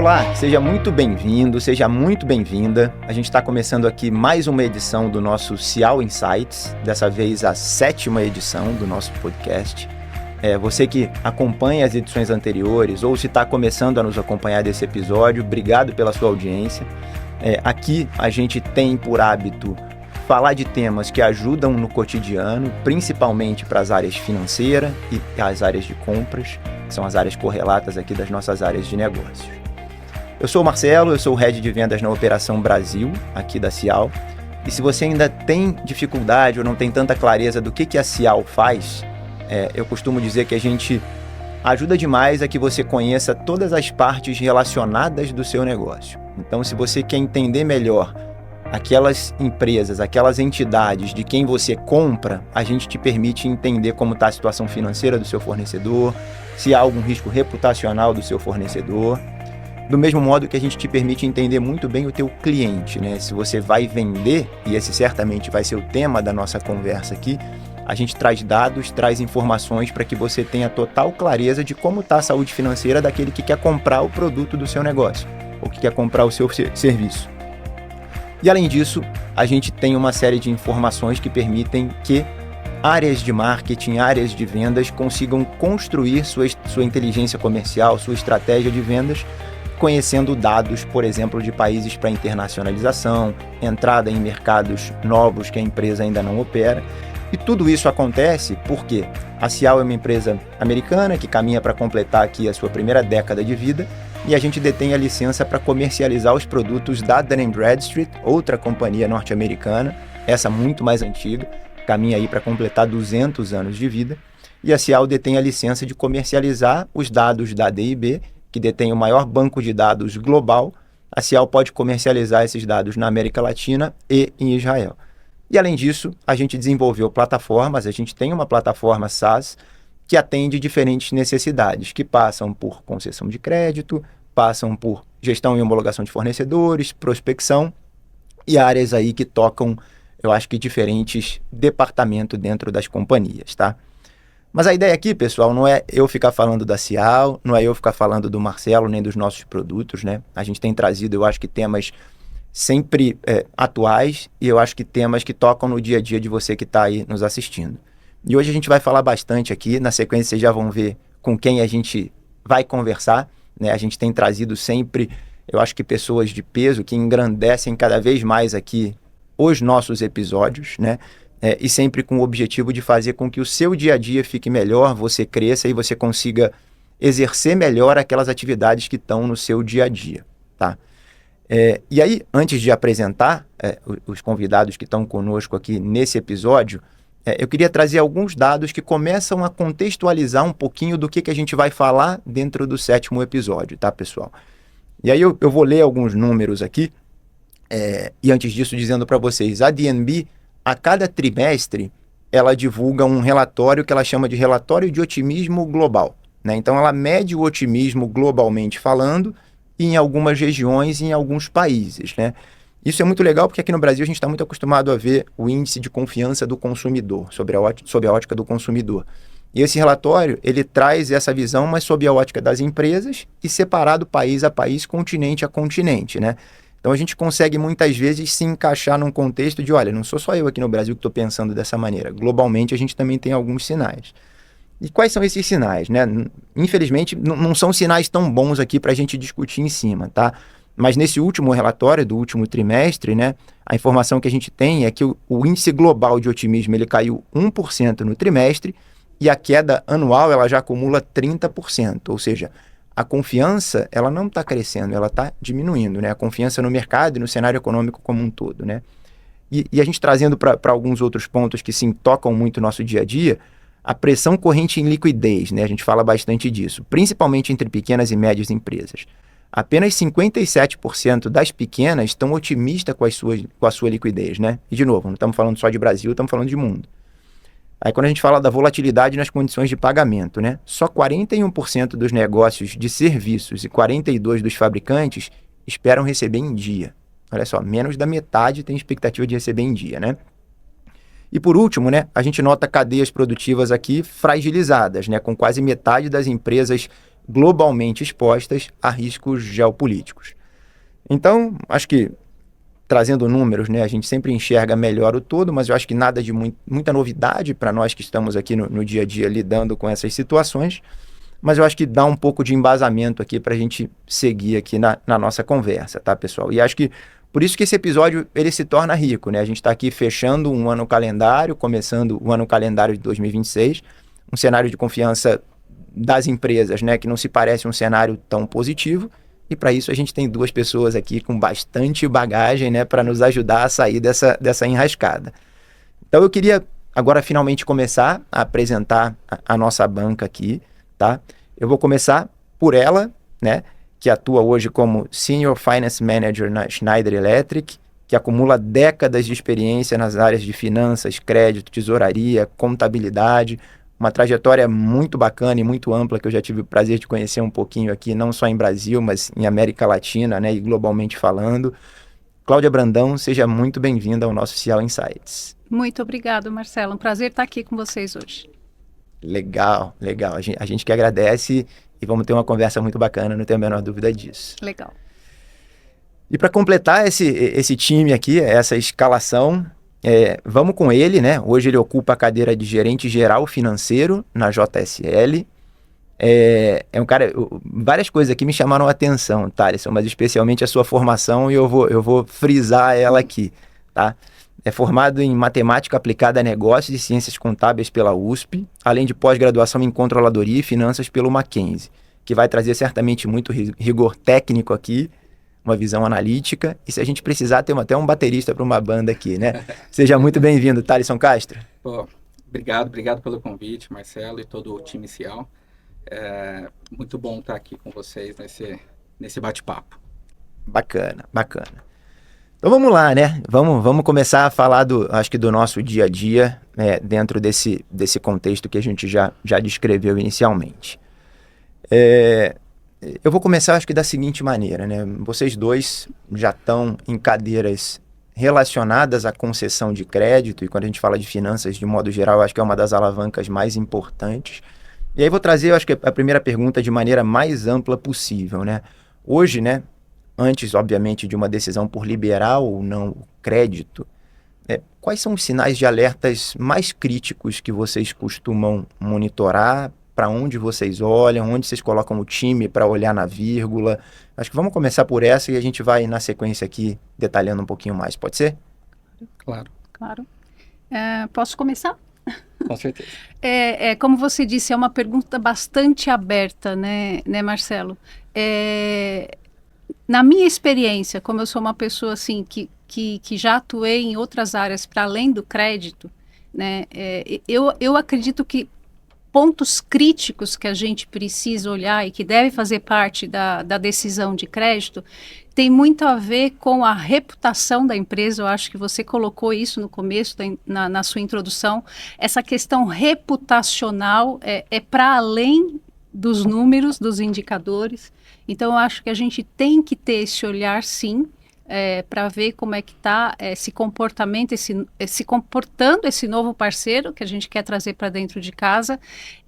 Olá, seja muito bem-vindo, seja muito bem-vinda. A gente está começando aqui mais uma edição do nosso Cial Insights, dessa vez a 7ª edição do nosso podcast. Você que acompanha as edições anteriores ou se está começando a nos acompanhar desse episódio, obrigado pela sua audiência. Aqui a gente tem por hábito falar de temas que ajudam no cotidiano, principalmente para as áreas financeiras e as áreas de compras, que são as áreas correlatas aqui das nossas áreas de negócios. Eu sou o Marcelo, eu sou o Head de Vendas na Operação Brasil, aqui da Cial. E se você ainda tem dificuldade ou não tem tanta clareza do que a Cial faz, eu costumo dizer que a gente ajuda demais a que você conheça todas as partes relacionadas do seu negócio. Então, se você quer entender melhor aquelas empresas, aquelas entidades de quem você compra, a gente te permite entender como está a situação financeira do seu fornecedor, se há algum risco reputacional do seu fornecedor. Do mesmo modo que a gente te permite entender muito bem o teu cliente, né? Se você vai vender, e esse certamente vai ser o tema da nossa conversa aqui, a gente traz dados, traz informações para que você tenha total clareza de como está a saúde financeira daquele que quer comprar o produto do seu negócio, ou que quer comprar o seu serviço. E além disso, a gente tem uma série de informações que permitem que áreas de marketing, áreas de vendas consigam construir sua inteligência comercial, sua estratégia de vendas, conhecendo dados, por exemplo, de países para internacionalização, entrada em mercados novos que a empresa ainda não opera. E tudo isso acontece porque a Cial é uma empresa americana que caminha para completar aqui a sua primeira década de vida e a gente detém a licença para comercializar os produtos da Dun & Bradstreet, outra companhia norte-americana, essa muito mais antiga, caminha aí para completar 200 anos de vida. E a Cial detém a licença de comercializar os dados da D&B, que detém o maior banco de dados global. A Cial pode comercializar esses dados na América Latina e em Israel. E além disso, a gente desenvolveu plataformas, a gente tem uma plataforma SaaS que atende diferentes necessidades, que passam por concessão de crédito, passam por gestão e homologação de fornecedores, prospecção e áreas aí que tocam, eu acho que diferentes departamentos dentro das companhias, tá? Mas a ideia aqui, pessoal, não é eu ficar falando da Cial, não é eu ficar falando do Marcelo, nem dos nossos produtos, né? A gente tem trazido, eu acho que temas sempre atuais e eu acho que temas que tocam no dia a dia de você que está aí nos assistindo. E hoje a gente vai falar bastante aqui, na sequência vocês já vão ver com quem a gente vai conversar, né? A gente tem trazido sempre, eu acho que pessoas de peso que engrandecem cada vez mais aqui os nossos episódios, né? E sempre com o objetivo de fazer com que o seu dia a dia fique melhor, você cresça e você consiga exercer melhor aquelas atividades que estão no seu dia a dia, tá? E aí, antes de apresentar os convidados que estão conosco aqui nesse episódio, eu queria trazer alguns dados que começam a contextualizar um pouquinho do que a gente vai falar dentro do 7º episódio, tá, pessoal? E aí eu vou ler alguns números aqui, e antes disso dizendo para vocês, a D&B, a cada trimestre, ela divulga um relatório que ela chama de relatório de otimismo global, né? Então, ela mede o otimismo globalmente falando em algumas regiões e em alguns países, né? Isso é muito legal porque aqui no Brasil a gente está muito acostumado a ver o índice de confiança do consumidor, sob a ótica do consumidor. E esse relatório, ele traz essa visão, mas sob a ótica das empresas e separado país a país, continente a continente, né? Então a gente consegue muitas vezes se encaixar num contexto de, olha, não sou só eu aqui no Brasil que estou pensando dessa maneira. Globalmente a gente também tem alguns sinais. E quais são esses sinais, né? Infelizmente não são sinais tão bons aqui para a gente discutir em cima, tá? Mas nesse último relatório do último trimestre, né, a informação que a gente tem é que o índice global de otimismo ele caiu 1% no trimestre e a queda anual ela já acumula 30%, ou seja, a confiança, ela não está crescendo, ela está diminuindo, né? A confiança no mercado e no cenário econômico como um todo, né? E a gente trazendo para alguns outros pontos que sim tocam muito o nosso dia a dia, a pressão corrente em liquidez, né? A gente fala bastante disso, principalmente entre pequenas e médias empresas. Apenas 57% das pequenas estão otimistas com a sua liquidez, né? E de novo, não estamos falando só de Brasil, estamos falando de mundo. Aí quando a gente fala da volatilidade nas condições de pagamento, né? Só 41% dos negócios de serviços e 42% dos fabricantes esperam receber em dia. Olha só, menos da metade tem expectativa de receber em dia, né? E por último, né, a gente nota cadeias produtivas aqui fragilizadas, né? Com quase metade das empresas globalmente expostas a riscos geopolíticos. Então, acho que, trazendo números, né, a gente sempre enxerga melhor o todo, mas eu acho que nada de muita novidade para nós que estamos aqui no dia a dia lidando com essas situações, mas eu acho que dá um pouco de embasamento aqui para a gente seguir aqui na nossa conversa, tá, pessoal? E acho que por isso que esse episódio ele se torna rico, né? A gente está aqui fechando um ano calendário, começando o ano calendário de 2026, um cenário de confiança das empresas, né, que não se parece um cenário tão positivo, e para isso a gente tem duas pessoas aqui com bastante bagagem, né, para nos ajudar a sair dessa enrascada. Então eu queria agora finalmente começar a apresentar a nossa banca aqui, tá? Eu vou começar por ela, né, que atua hoje como Senior Finance Manager na Schneider Electric, que acumula décadas de experiência nas áreas de finanças, crédito, tesouraria, contabilidade, uma trajetória muito bacana e muito ampla que eu já tive o prazer de conhecer um pouquinho aqui, não só em Brasil, mas em América Latina, né, e globalmente falando. Cláudia Brandão, seja muito bem-vinda ao nosso Cial Insights. Muito obrigado, Marcelo. Um prazer estar aqui com vocês hoje. Legal, legal. A gente que agradece e vamos ter uma conversa muito bacana, não tenho a menor dúvida disso. Legal. E para completar esse time aqui, essa escalação, vamos com ele, né? Hoje ele ocupa a cadeira de gerente geral financeiro na JSL. É um cara, várias coisas aqui me chamaram a atenção, Thaleson, mas especialmente a sua formação, e eu vou frisar ela aqui, tá? É formado em matemática aplicada a negócios e ciências contábeis pela USP, além de pós-graduação em controladoria e finanças pelo Mackenzie, que vai trazer certamente muito rigor técnico aqui, uma visão analítica, e se a gente precisar, tem até um baterista para uma banda aqui, né? Seja muito bem-vindo, Thaleson Castro. Pô, obrigado pelo convite, Marcelo e todo o time Cial. É muito bom estar aqui com vocês nesse bate-papo. Bacana. Então vamos lá, né? Vamos começar a falar acho que do nosso dia a dia, né, dentro desse contexto que a gente já descreveu inicialmente. Eu vou começar, acho que da seguinte maneira, né? Vocês dois já estão em cadeiras relacionadas à concessão de crédito, e quando a gente fala de finanças de modo geral, acho que é uma das alavancas mais importantes. E aí vou trazer, acho que a primeira pergunta de maneira mais ampla possível, né? Hoje, né, antes, obviamente, de uma decisão por liberar ou não o crédito, quais são os sinais de alertas mais críticos que vocês costumam monitorar? Para onde vocês olham, onde vocês colocam o time para olhar na vírgula? Acho que vamos começar por essa e a gente vai na sequência aqui detalhando um pouquinho mais, pode ser? Claro. Posso começar? Com certeza. Como você disse, é uma pergunta bastante aberta, né Marcelo? Na minha experiência, como eu sou uma pessoa assim, que já atuei em outras áreas para além do crédito, né, eu acredito que pontos críticos que a gente precisa olhar e que deve fazer parte da decisão de crédito tem muito a ver com a reputação da empresa. Eu acho que você colocou isso no começo, na sua introdução. Essa questão reputacional é para além dos números, dos indicadores. Então, eu acho que a gente tem que ter esse olhar, sim, para ver como é que está se comportando esse novo parceiro que a gente quer trazer para dentro de casa,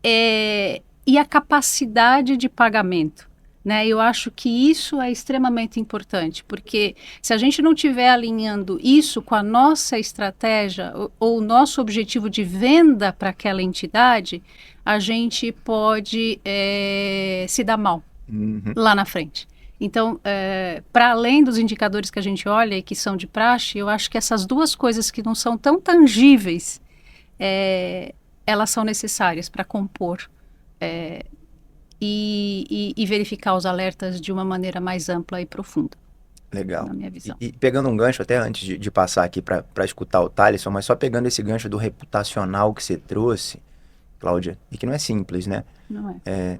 e a capacidade de pagamento, né? Eu acho que isso é extremamente importante, porque se a gente não estiver alinhando isso com a nossa estratégia ou o nosso objetivo de venda para aquela entidade, a gente pode se dar mal lá na frente. Então, para além dos indicadores que a gente olha e que são de praxe, eu acho que essas duas coisas que não são tão tangíveis, elas são necessárias para compor e verificar os alertas de uma maneira mais ampla e profunda. Legal. Na minha visão. E pegando um gancho, até antes de passar aqui para escutar o Thaleson, mas só pegando esse gancho do reputacional que você trouxe, Cláudia, e que não é simples, né? Não é.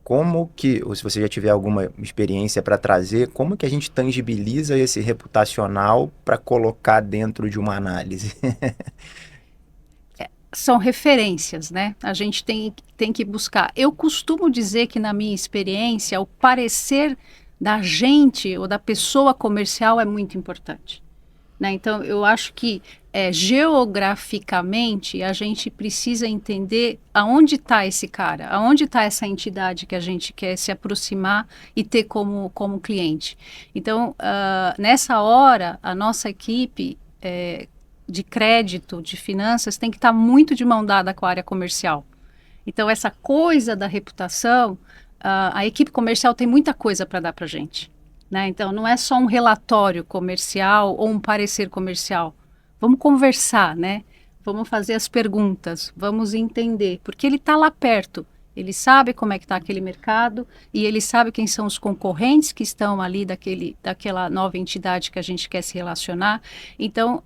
Como que, ou se você já tiver alguma experiência para trazer, como que a gente tangibiliza esse reputacional para colocar dentro de uma análise? São referências, né? A gente tem que buscar. Eu costumo dizer que, na minha experiência, o parecer da gente ou da pessoa comercial é muito importante, né? Então, eu acho que geograficamente, a gente precisa entender aonde está esse cara, aonde está essa entidade que a gente quer se aproximar e ter como cliente. Então, nessa hora, a nossa equipe de crédito, de finanças, tem que estar muito de mão dada com a área comercial. Então, essa coisa da reputação, a equipe comercial tem muita coisa para dar para a gente, né? Então, não é só um relatório comercial ou um parecer comercial. Vamos conversar, né? Vamos fazer as perguntas, vamos entender, porque ele está lá perto. Ele sabe como é que está aquele mercado e ele sabe quem são os concorrentes que estão ali daquela nova entidade que a gente quer se relacionar. Então,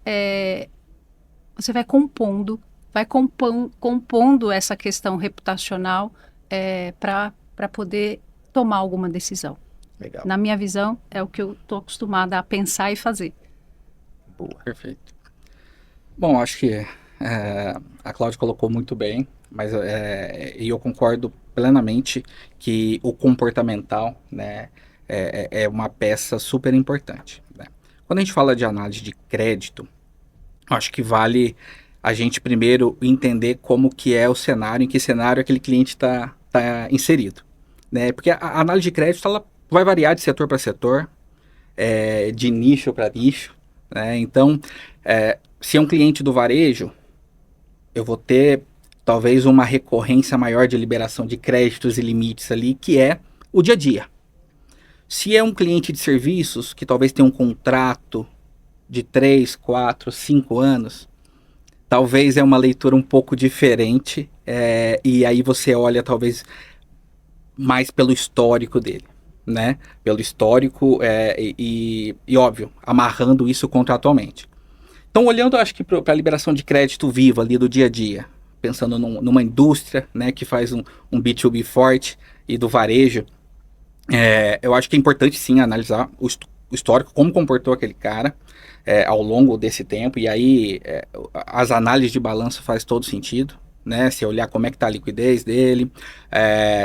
você vai compondo essa questão reputacional para poder tomar alguma decisão. Legal. Na minha visão, é o que eu estou acostumada a pensar e fazer. Boa. Perfeito. Bom, acho que a Cláudia colocou muito bem, mas eu concordo plenamente que o comportamental, né, é uma peça super importante, né? Quando a gente fala de análise de crédito, acho que vale a gente primeiro entender como que é o cenário, em que cenário aquele cliente está inserido, né? Porque a análise de crédito ela vai variar de setor para setor, de nicho para nicho, né? Então, se é um cliente do varejo, eu vou ter talvez uma recorrência maior de liberação de créditos e limites ali, que é o dia a dia. Se é um cliente de serviços, que talvez tenha um contrato de 3, 4, 5 anos, talvez é uma leitura um pouco diferente, e aí você olha talvez mais pelo histórico dele, né? Pelo histórico e óbvio, amarrando isso contratualmente. Então, olhando, acho que para a liberação de crédito vivo ali do dia a dia, pensando numa indústria, né, que faz um B2B forte e do varejo, eu acho que é importante sim analisar o histórico, como comportou aquele cara ao longo desse tempo, e aí as análises de balanço faz todo sentido, né? Se olhar como é que está a liquidez dele,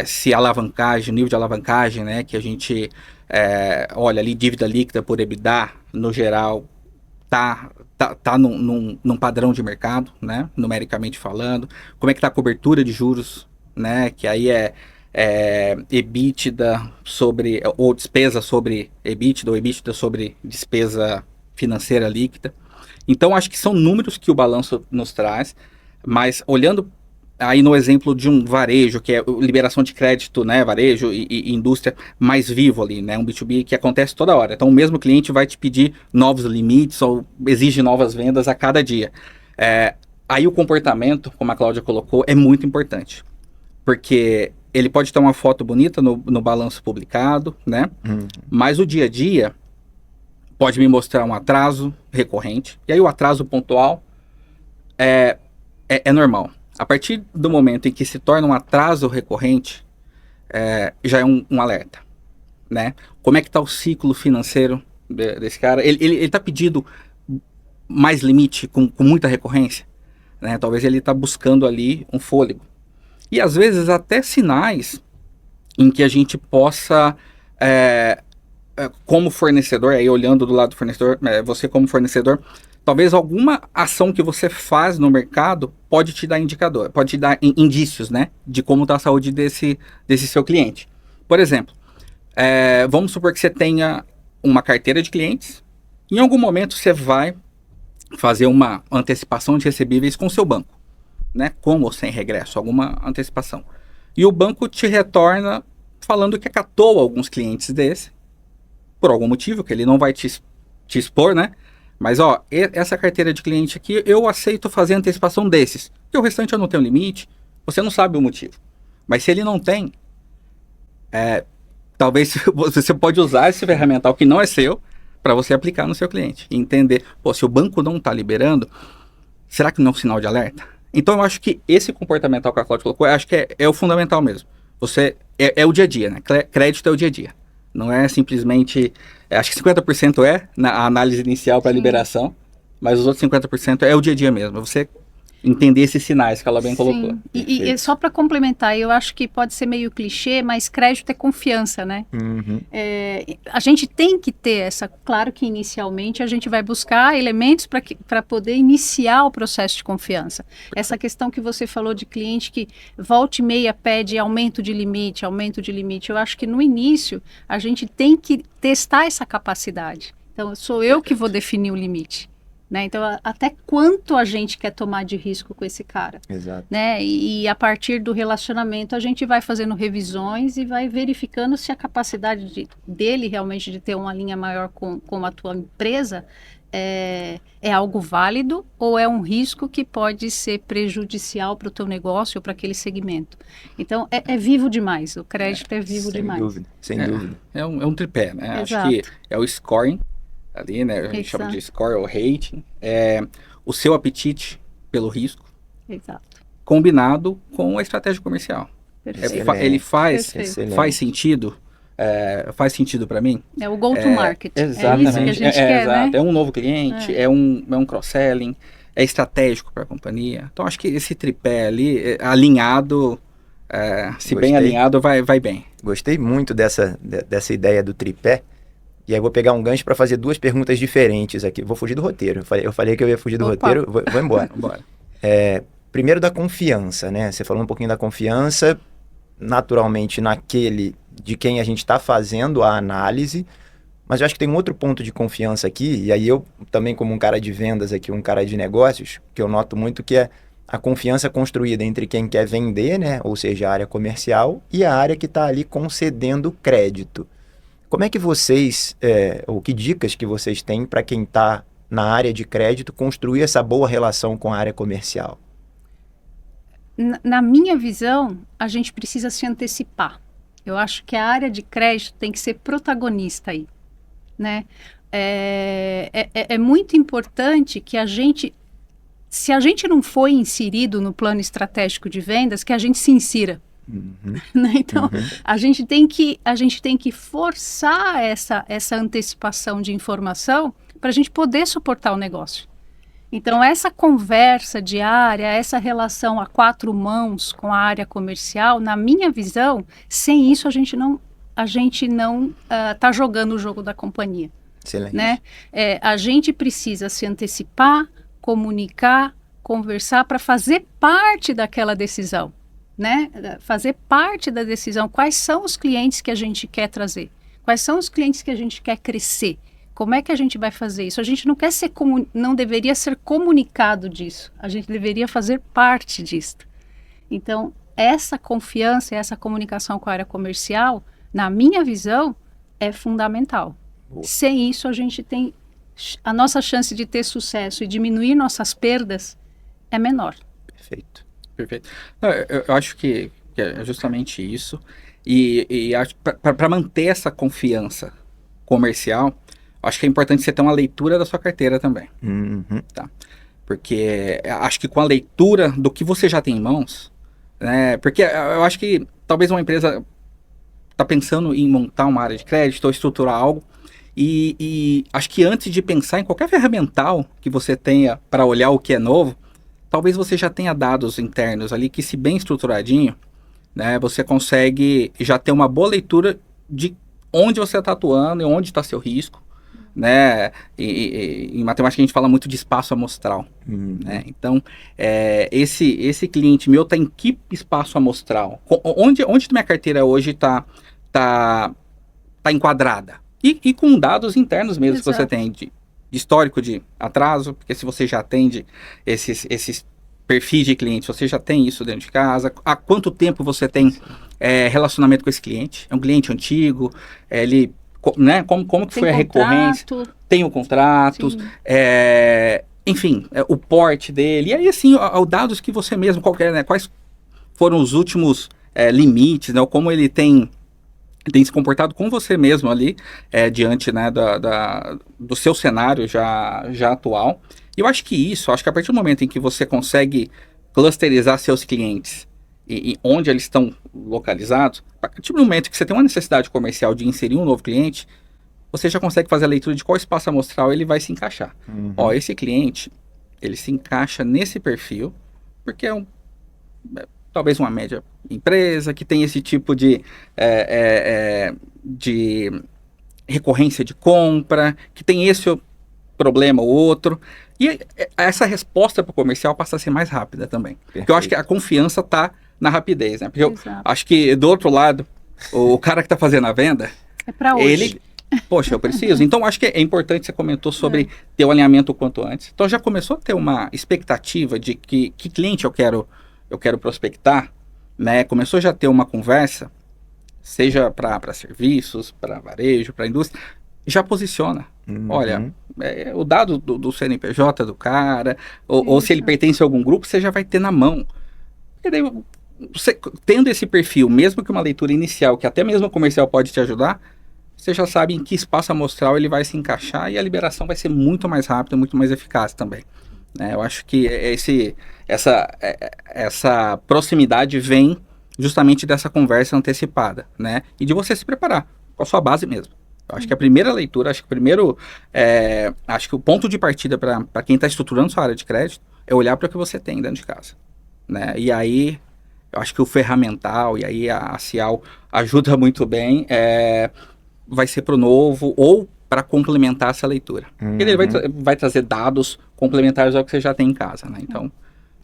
se a alavancagem, o nível de alavancagem, né, que a gente olha ali, dívida líquida por EBITDA, no geral, tá num padrão de mercado, né, numericamente falando, como é que está a cobertura de juros, né, que aí EBITDA ou despesa sobre EBITDA, ou EBITDA sobre despesa financeira líquida. Então, acho que são números que o balanço nos traz, mas olhando aí no exemplo de um varejo, que é liberação de crédito, né, varejo e indústria mais vivo ali, né, um B2B que acontece toda hora. Então, o mesmo cliente vai te pedir novos limites ou exige novas vendas a cada dia. Aí o comportamento, como a Cláudia colocou, é muito importante, porque ele pode ter uma foto bonita no balanço publicado, né, mas o dia a dia pode me mostrar um atraso recorrente, e aí o atraso pontual é normal. A partir do momento em que se torna um atraso recorrente, já é um alerta, né? Como é que está o ciclo financeiro desse cara? Ele está pedindo mais limite com muita recorrência, né? Talvez ele está buscando ali um fôlego. E às vezes até sinais em que a gente possa, como fornecedor, aí olhando do lado do fornecedor, você como fornecedor, talvez alguma ação que você faz no mercado pode te dar indicador, pode te dar indícios, né, de como está a saúde desse seu cliente. Por exemplo, vamos supor que você tenha uma carteira de clientes, em algum momento você vai fazer uma antecipação de recebíveis com o seu banco, né, com ou sem regresso, alguma antecipação. E o banco te retorna falando que acatou alguns clientes desse, por algum motivo, que ele não vai te expor, né? Mas, essa carteira de cliente aqui, eu aceito fazer antecipação desses. E o restante eu não tenho limite, você não sabe o motivo. Mas se ele não tem, talvez você pode usar esse ferramental que não é seu, para você aplicar no seu cliente. E entender, se o banco não está liberando, será que não é um sinal de alerta? Então, eu acho que esse comportamental que a Cláudia colocou, eu acho que é o fundamental mesmo. Você, é o dia a dia, né? Crédito é o dia a dia. Não é simplesmente... acho que 50% na análise inicial para liberação, mas os outros 50% é o dia a dia mesmo. Você entender esses sinais que ela bem colocou. Sim. E só para complementar, eu acho que pode ser meio clichê, mas crédito é confiança, né? Uhum. A gente tem que ter essa, claro que inicialmente a gente vai buscar elementos para poder iniciar o processo de confiança. Essa questão que você falou de cliente que volta e meia pede aumento de limite, eu acho que no início a gente tem que testar essa capacidade. Então, sou eu que vou definir o limite. Né? Então, até quanto a gente quer tomar de risco com esse cara? Exato. Né? E a partir do relacionamento, a gente vai fazendo revisões e vai verificando se a capacidade dele realmente de ter uma linha maior com a tua empresa é algo válido ou é um risco que pode ser prejudicial para o teu negócio ou para aquele segmento. Então, é vivo demais. O crédito é vivo demais. Sem dúvida. É um tripé, né? Exato. Acho que é o scoring, ali, né? A gente chama de score ou rating, o seu apetite pelo risco, exato, combinado com a estratégia comercial. Ele faz sentido, faz sentido para mim. É o go-to-market. Exatamente. É isso que a gente quer, né? É um novo cliente, é um cross-selling, é estratégico para a companhia. Então, acho que esse tripé ali, alinhado, bem alinhado, vai bem. Gostei muito dessa ideia do tripé. E aí vou pegar um gancho para fazer duas perguntas diferentes aqui. Vou fugir do roteiro. Eu falei que eu ia fugir do roteiro, vou embora. Primeiro da confiança, né? Você falou um pouquinho da confiança, naturalmente naquele de quem a gente está fazendo a análise, mas eu acho que tem um outro ponto de confiança aqui, e aí eu também como um cara de vendas aqui, um cara de negócios, que eu noto muito que é a confiança construída entre quem quer vender, né? Ou seja, a área comercial, e a área que está ali concedendo crédito. Como é que vocês, ou que dicas que vocês têm para quem está na área de crédito construir essa boa relação com a área comercial? Na minha visão, a gente precisa se antecipar. Eu acho que a área de crédito tem que ser protagonista aí, né? É muito importante que a gente, se a gente não foi inserido no plano estratégico de vendas, que a gente se insira. Uhum. Né? Então, a gente tem que forçar essa antecipação de informação para a gente poder suportar o negócio. Então, essa conversa diária, essa relação a quatro mãos com a área comercial, na minha visão, sem isso a gente não está jogando o jogo da companhia. Excelente. Né? A gente precisa se antecipar, comunicar, conversar para fazer parte daquela decisão. Né? Fazer parte da decisão. Quais são os clientes que a gente quer trazer? Quais são os clientes que a gente quer crescer? Como é que a gente vai fazer isso? A gente não quer não deveria ser comunicado disso. A gente deveria fazer parte disso. Então, essa confiança e essa comunicação com a área comercial, na minha visão, é fundamental. Boa. Sem isso, a nossa chance de ter sucesso e diminuir nossas perdas é menor. Perfeito. Eu acho que é justamente isso. E para manter essa confiança comercial, acho que é importante você ter uma leitura da sua carteira também. Uhum. Tá? Porque acho que com a leitura do que você já tem em mãos, né? Porque eu acho que talvez uma empresa está pensando em montar uma área de crédito ou estruturar algo, e acho que antes de pensar em qualquer ferramental que você tenha para olhar o que é novo, talvez você já tenha dados internos ali que, se bem estruturadinho, né, você consegue já ter uma boa leitura de onde você está atuando e onde está seu risco. Né? Em matemática a gente fala muito de espaço amostral. Né? Então, esse cliente meu está em que espaço amostral? Onde minha carteira hoje está enquadrada? E com dados internos mesmo. Exato. Que você tem de histórico de atraso, porque se você já atende esses perfis de clientes, você já tem isso dentro de casa. Há quanto tempo você tem relacionamento com esse cliente? É um cliente antigo? Ele... Né? Como que foi a recorrência? Tem o contrato, enfim, o porte dele, e aí assim, os dados que você mesmo, né? Quais foram os últimos limites, né? Ou como ele tem se comportado com você mesmo ali, diante, né, do seu cenário já atual. E eu acho que a partir do momento em que você consegue clusterizar seus clientes e onde eles estão localizados, a partir do momento que você tem uma necessidade comercial de inserir um novo cliente, você já consegue fazer a leitura de qual espaço amostral ele vai se encaixar. Esse cliente, ele se encaixa nesse perfil, porque talvez uma média empresa que tem esse tipo de recorrência de compra, que tem esse problema ou outro. E essa resposta para o comercial passa a ser mais rápida também. Perfeito. Porque eu acho que a confiança está na rapidez, né? Porque eu Exato. acho que do outro lado, o cara que está fazendo a venda, É para hoje. poxa, eu preciso. Então, acho que é importante, você comentou sobre ter o alinhamento o quanto antes. Então, já começou a ter uma expectativa de que cliente eu quero prospectar, né? Começou já a ter uma conversa, seja para serviços, para varejo, para indústria, já posiciona. Olha, o dado do CNPJ do cara, ou se ele pertence a algum grupo, você já vai ter na mão. E daí, você, tendo esse perfil, mesmo que uma leitura inicial, que até mesmo o comercial pode te ajudar, você já sabe em que espaço amostral ele vai se encaixar e a liberação vai ser muito mais rápida, muito mais eficaz também. Eu acho que essa proximidade vem justamente dessa conversa antecipada, né? E de você se preparar com a sua base mesmo. Eu acho que a primeira leitura, acho que o ponto de partida para quem está estruturando sua área de crédito é olhar para o que você tem dentro de casa, né? E aí, eu acho que o ferramental, e aí a Cial ajuda muito bem, vai ser para o novo ou para complementar essa leitura. Ele vai trazer dados complementares ao que você já tem em casa, né? Então,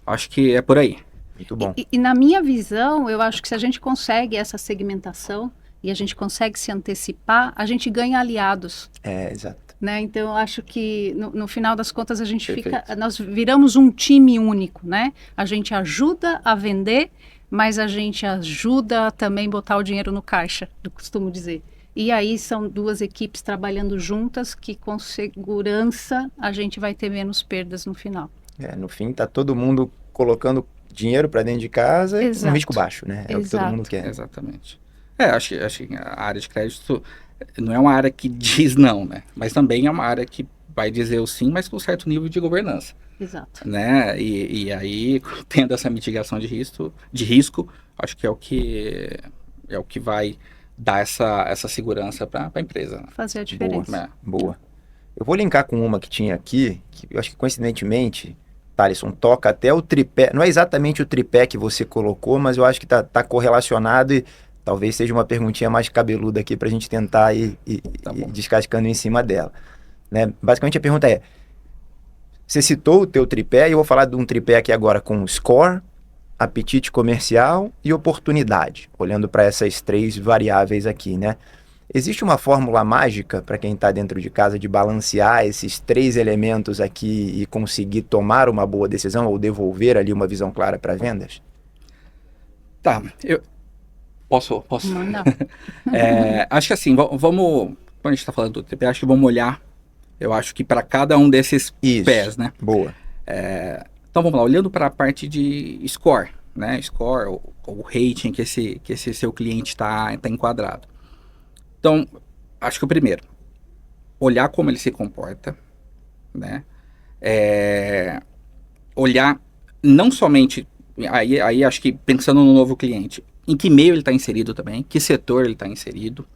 acho que é por aí. Muito bom. E na minha visão, eu acho que se a gente consegue essa segmentação e a gente consegue se antecipar, a gente ganha aliados. Exato. Né? Então, eu acho que no final das contas a gente Perfeito. nós viramos um time único, né? A gente ajuda a vender, mas a gente ajuda a também botar o dinheiro no caixa, eu costumo dizer. E aí são duas equipes trabalhando juntas que com segurança a gente vai ter menos perdas no final. No fim, tá todo mundo colocando dinheiro para dentro de casa Exato. com risco baixo, né? É o que todo mundo quer. Exatamente. Acho que a área de crédito não é uma área que diz não, né? Mas também é uma área que vai dizer o sim, mas com certo nível de governança. Exato. Né? E aí, tendo essa mitigação de risco, acho que é o que vai dar essa segurança para a empresa. Né? Fazer a diferença. Boa. Eu vou linkar com uma que tinha aqui, que eu acho que coincidentemente, Thalisson, toca até o tripé. Não é exatamente o tripé que você colocou, mas eu acho que tá correlacionado e talvez seja uma perguntinha mais cabeluda aqui para a gente tentar ir descascando em cima dela. Né? Basicamente a pergunta é, você citou o teu tripé e eu vou falar de um tripé aqui agora com score, apetite comercial e oportunidade, olhando para essas três variáveis aqui, né? Existe uma fórmula mágica para quem está dentro de casa de balancear esses três elementos aqui e conseguir tomar uma boa decisão ou devolver ali uma visão clara para vendas? Tá, eu posso? Manda. Acho que assim, vamos, quando a gente está falando do TP, acho que vamos olhar, eu acho que para cada um desses pés, né? Boa. Então vamos lá, olhando para a parte de score, né? Score, o rating que esse seu cliente está enquadrado. Então, acho que o primeiro, olhar como ele se comporta, né? Olhar não somente, aí acho que pensando no novo cliente, em que meio ele está inserido também, que setor ele está inserido,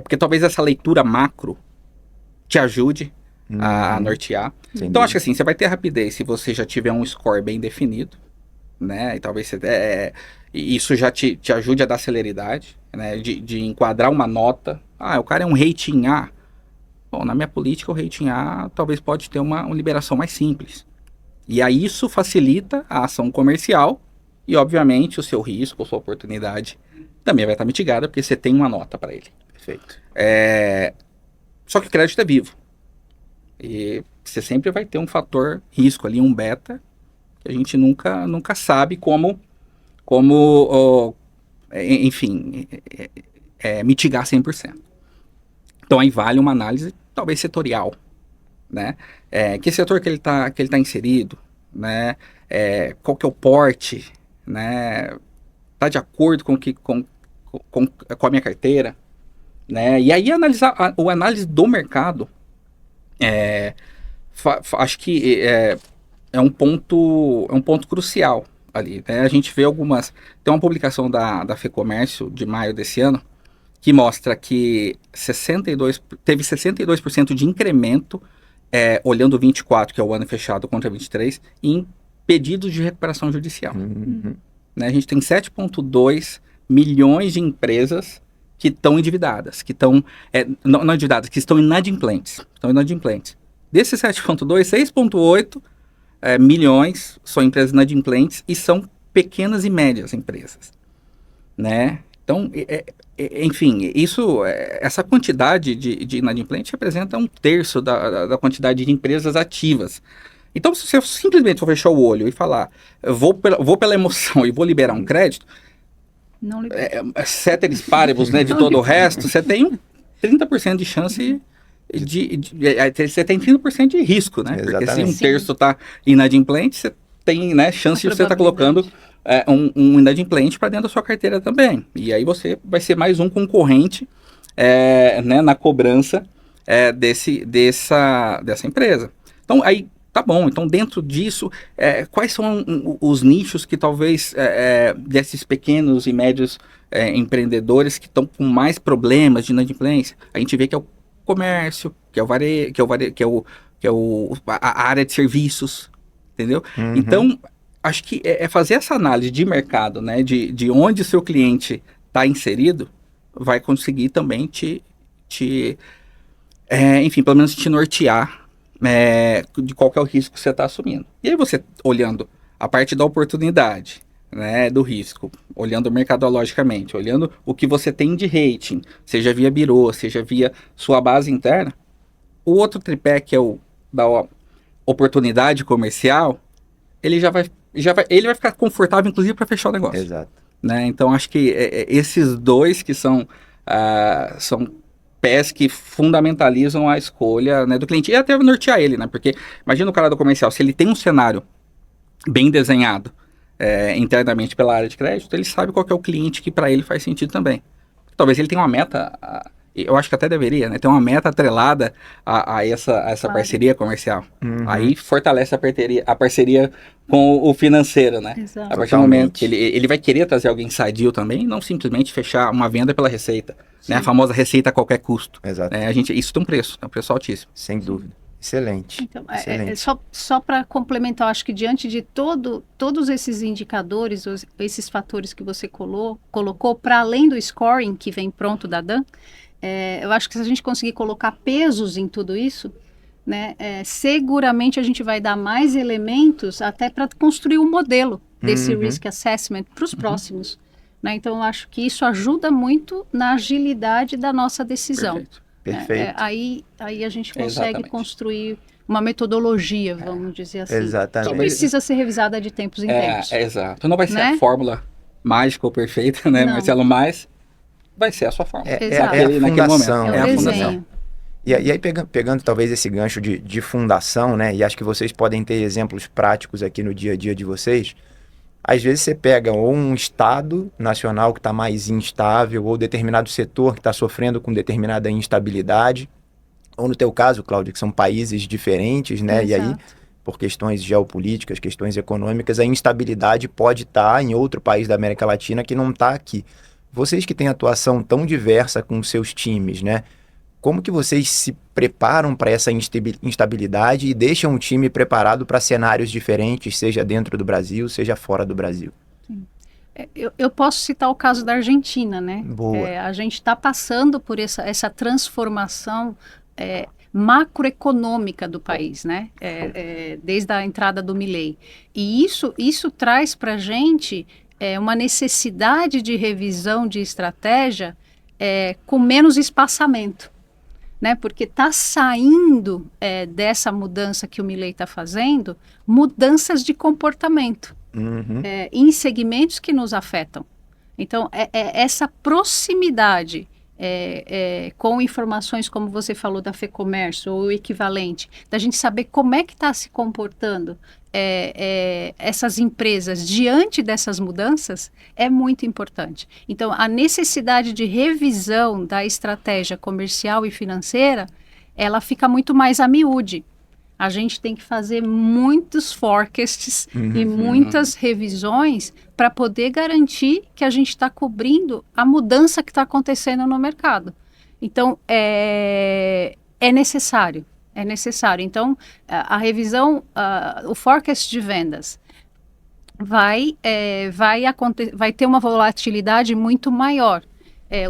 porque talvez essa leitura macro te ajude a nortear. Então, acho que assim, você vai ter rapidez se você já tiver um score bem definido, né? E talvez isso já te ajude a dar celeridade, né? De enquadrar uma nota. O cara é um rating A. Bom, na minha política, o rating A talvez pode ter uma liberação mais simples. E aí isso facilita a ação comercial e, obviamente, o seu risco, a sua oportunidade também vai estar mitigada, porque você tem uma nota para ele. Perfeito. Só que o crédito é vivo. E você sempre vai ter um fator risco ali, um beta, que a gente nunca sabe como enfim, mitigar 100%. Então aí vale uma análise talvez setorial, né? Que setor que ele tá inserido, né? Qual que é o porte, né? Tá de acordo com a minha carteira, né? E aí analisar a análise do mercado, acho que é um ponto crucial ali, né? A gente vê tem uma publicação da FEComércio de maio desse ano que mostra que teve 62% de incremento olhando 24, que é o ano fechado, contra 23, em pedidos de recuperação judicial. Né? A gente tem 7,2 milhões de empresas que estão endividadas, que estão, não endividadas, que estão inadimplentes. Desses 7,2, 6,8 milhões são empresas inadimplentes e são pequenas e médias empresas, né? Então, enfim, essa quantidade de inadimplentes representa 1/3 da quantidade de empresas ativas. Então, se você simplesmente for fechar o olho e falar, vou pela emoção e vou liberar um crédito, Não libera. ceteris paribus, né, de todo o resto, você tem 30% de chance você tem 30% de risco, né? Porque se 1/3 está inadimplente, você tem, né, chance de você estar colocando um inadimplente para dentro da sua carteira também. E aí você vai ser mais um concorrente né, na cobrança dessa empresa. Então, aí, tá bom. Então, dentro disso, quais são os nichos que talvez desses pequenos e médios empreendedores que estão com mais problemas de inadimplência? A gente vê que é o comércio, que é a área de serviços, entendeu? Então, acho que fazer essa análise de mercado, né, de onde o seu cliente está inserido, vai conseguir também enfim, pelo menos te nortear de qual que é o risco que você está assumindo. E aí você, olhando a parte da oportunidade, né, do risco, olhando mercadologicamente, olhando o que você tem de rating, seja via birô, seja via sua base interna, o outro tripé, que é o da oportunidade comercial, ele vai ficar confortável, inclusive, para fechar o negócio. Exato. Né? Então, acho que esses dois que são pés que fundamentalizam a escolha, né, do cliente. E até nortear ele, né? Porque imagina o cara do comercial, se ele tem um cenário bem desenhado internamente pela área de crédito, ele sabe qual que é o cliente que para ele faz sentido também. Talvez ele tenha uma meta, eu acho que até deveria, né? Ter uma meta atrelada a essa parceria comercial. Aí fortalece a parceria com o financeiro, né? Exato. A partir do momento que ele vai querer trazer alguém sadio também, não simplesmente fechar uma venda pela receita, né? A famosa receita a qualquer custo. Exato. Isso tem um preço altíssimo. Sem dúvida. Excelente. Então, Excelente. só para complementar, acho que diante de todos esses indicadores, esses fatores que você colocou, para além do scoring que vem pronto da Dan, eu acho que se a gente conseguir colocar pesos em tudo isso, né, seguramente a gente vai dar mais elementos até para construir um modelo desse risk assessment para os próximos. Né? Então, eu acho que isso ajuda muito na agilidade da nossa decisão. Perfeito. Aí a gente consegue construir uma metodologia, vamos dizer assim. Exatamente. Que precisa ser revisada de tempos em tempos. Exato. Não vai ser a fórmula mágica ou perfeita, né, Marcelo? Mas vai ser a sua fórmula. É a fundação. É a fundação. E aí, pegando talvez esse gancho de fundação, né? E acho que vocês podem ter exemplos práticos aqui no dia a dia de vocês. Às vezes você pega ou um estado nacional que está mais instável, ou determinado setor que está sofrendo com determinada instabilidade, ou no teu caso, Cláudia, que são países diferentes, né? Exato. E aí, por questões geopolíticas, questões econômicas, a instabilidade pode estar em outro país da América Latina que não está aqui. Vocês que têm atuação tão diversa com seus times, né? Como que vocês se preparam para essa instabilidade e deixam o time preparado para cenários diferentes, seja dentro do Brasil, seja fora do Brasil? Eu posso citar o caso da Argentina, né? Boa. A gente está passando por essa transformação macroeconômica do país, né? Desde a entrada do Milei. E isso traz para a gente uma necessidade de revisão de estratégia com menos espaçamento. Né, porque está saindo dessa mudança que o Milei está fazendo, mudanças de comportamento em segmentos que nos afetam. Então, essa proximidade com informações, como você falou, da FEComércio ou o equivalente, da gente saber como é que está se comportando essas empresas diante dessas mudanças, é muito importante. Então, a necessidade de revisão da estratégia comercial e financeira, ela fica muito mais a miúde. A gente tem que fazer muitos forecasts e muitas revisões para poder garantir que a gente está cobrindo a mudança que está acontecendo no mercado. Então, é necessário. É necessário. Então, a revisão, o forecast de vendas, vai ter uma volatilidade muito maior.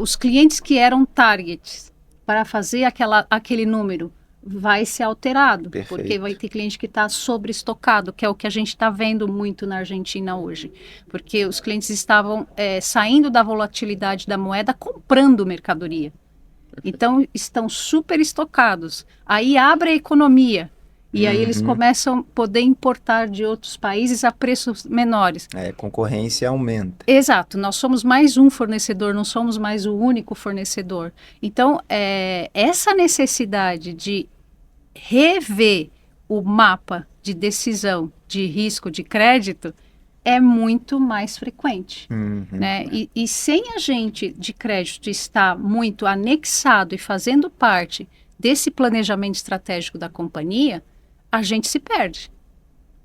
Os clientes que eram targets para fazer aquele número vai ser alterado, Perfeito. porque vai ter cliente que está sobreestocado, que é o que a gente está vendo muito na Argentina hoje, porque os clientes estavam saindo da volatilidade da moeda comprando mercadoria. Então, estão super estocados. Aí abre a economia. E aí eles começam a poder importar de outros países a preços menores. Concorrência aumenta. Exato. Nós somos mais um fornecedor, não somos mais o único fornecedor. Então, essa necessidade de rever o mapa de decisão de risco de crédito é muito mais frequente, né? E sem a gente de crédito estar muito anexado e fazendo parte desse planejamento estratégico da companhia, a gente se perde.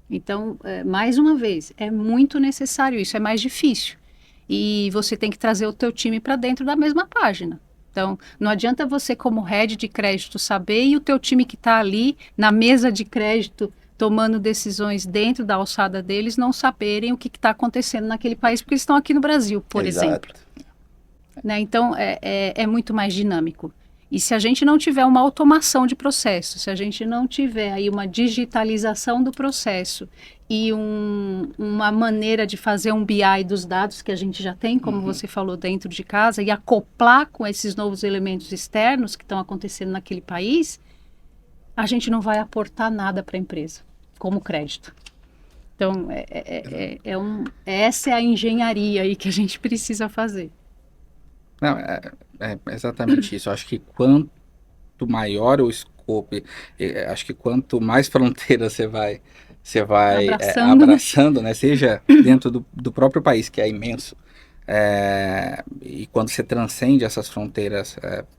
Então, mais uma vez, é muito necessário isso, é mais difícil. E você tem que trazer o teu time para dentro da mesma página. Então, não adianta você como head de crédito saber e o teu time que está ali na mesa de crédito tomando decisões dentro da alçada deles não saberem o que está acontecendo naquele país, porque eles estão aqui no Brasil, por exemplo. Né? Então, é muito mais dinâmico. E se a gente não tiver uma automação de processo, se a gente não tiver aí uma digitalização do processo e uma maneira de fazer um BI dos dados que a gente já tem, como você falou, dentro de casa, e acoplar com esses novos elementos externos que estão acontecendo naquele país, a gente não vai aportar nada para a empresa, como crédito. Então, essa é a engenharia aí que a gente precisa fazer. Não, é exatamente isso. Eu acho que quanto maior o scope, acho que quanto mais fronteiras você vai abraçando, né? Seja dentro do próprio país, que é imenso, e quando você transcende essas fronteiras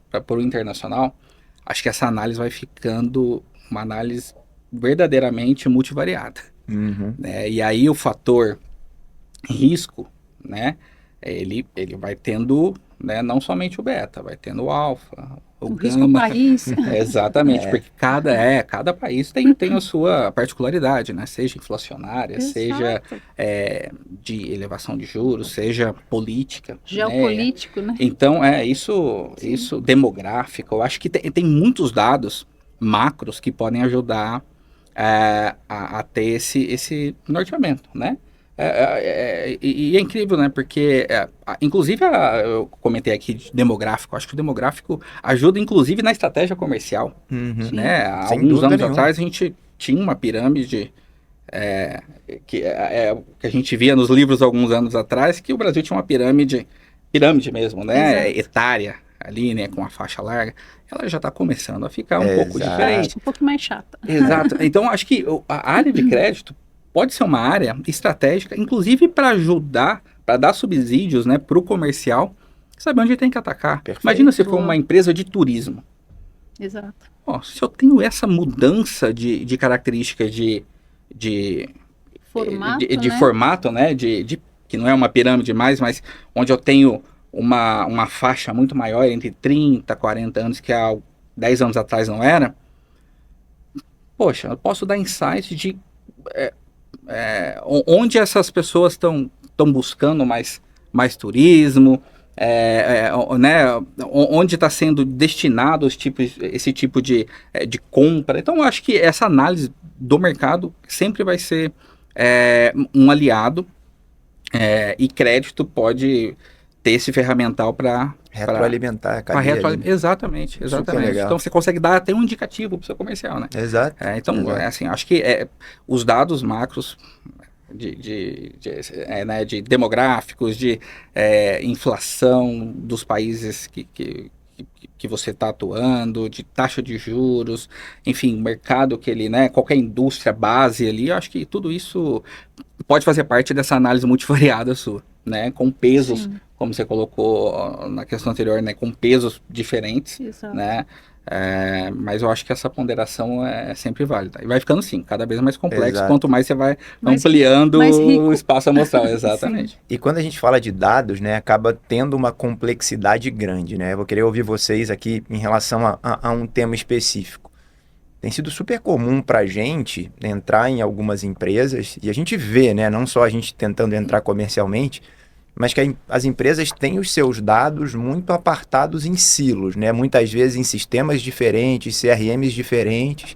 para o internacional, acho que essa análise vai ficando uma análise verdadeiramente multivariada. Né? E aí o fator risco, né? Ele vai tendo, né, não somente o beta, vai tendo o alfa, o risco gama. país. Exatamente, porque cada país tem a sua particularidade, né? Seja inflacionária, Exato. Seja de elevação de juros, seja política. Geopolítico, né? Então, isso demográfico, eu acho que tem muitos dados macros que podem ajudar a ter esse norteamento, né? E é incrível, né? Porque, inclusive, eu comentei aqui de demográfico. Acho que o demográfico ajuda, inclusive, na estratégia comercial. Né? Há alguns anos atrás, a gente tinha uma pirâmide que a gente via nos livros alguns anos atrás, que o Brasil tinha uma pirâmide mesmo, né? Etária, ali, né? Com a faixa larga. Ela já está começando a ficar um pouco diferente. Um pouco mais chata. Exato. Então, acho que a área de crédito pode ser uma área estratégica, inclusive para ajudar, para dar subsídios, né, para o comercial, saber onde tem que atacar. Perfeito. Imagina se for uma empresa de turismo. Exato. Se eu tenho essa mudança de característica de formato, né, que não é uma pirâmide mais, mas onde eu tenho uma faixa muito maior, entre 30 e 40 anos, que há 10 anos atrás não era, poxa, eu posso dar insights de onde essas pessoas estão buscando mais turismo, né, onde está sendo destinado esse tipo de compra. Então, eu acho que essa análise do mercado sempre vai ser um aliado, e crédito pode ter esse ferramental para retroalimentar a cadeia. Exatamente. Então você consegue dar até um indicativo para o seu comercial, né? Exato. Então, assim, acho que os dados macros de demográficos, de inflação dos países que você está atuando, de taxa de juros, enfim, mercado que ele, né, qualquer indústria base ali, eu acho que tudo isso pode fazer parte dessa análise multivariada sua, né, com pesos, como você colocou na questão anterior, né, com pesos diferentes. Exato. Né, mas eu acho que essa ponderação é sempre válida. E vai ficando, sim, cada vez mais complexo. Exato. Quanto mais você vai ampliando o espaço amostral. Exatamente. E quando a gente fala de dados, né, acaba tendo uma complexidade grande, né? Eu vou querer ouvir vocês aqui em relação a um tema específico. tem sido super comum para a gente entrar em algumas empresas, e a gente vê, né, não só a gente tentando entrar comercialmente, mas que as empresas têm os seus dados muito apartados em silos, né? Muitas vezes em sistemas diferentes, CRMs diferentes,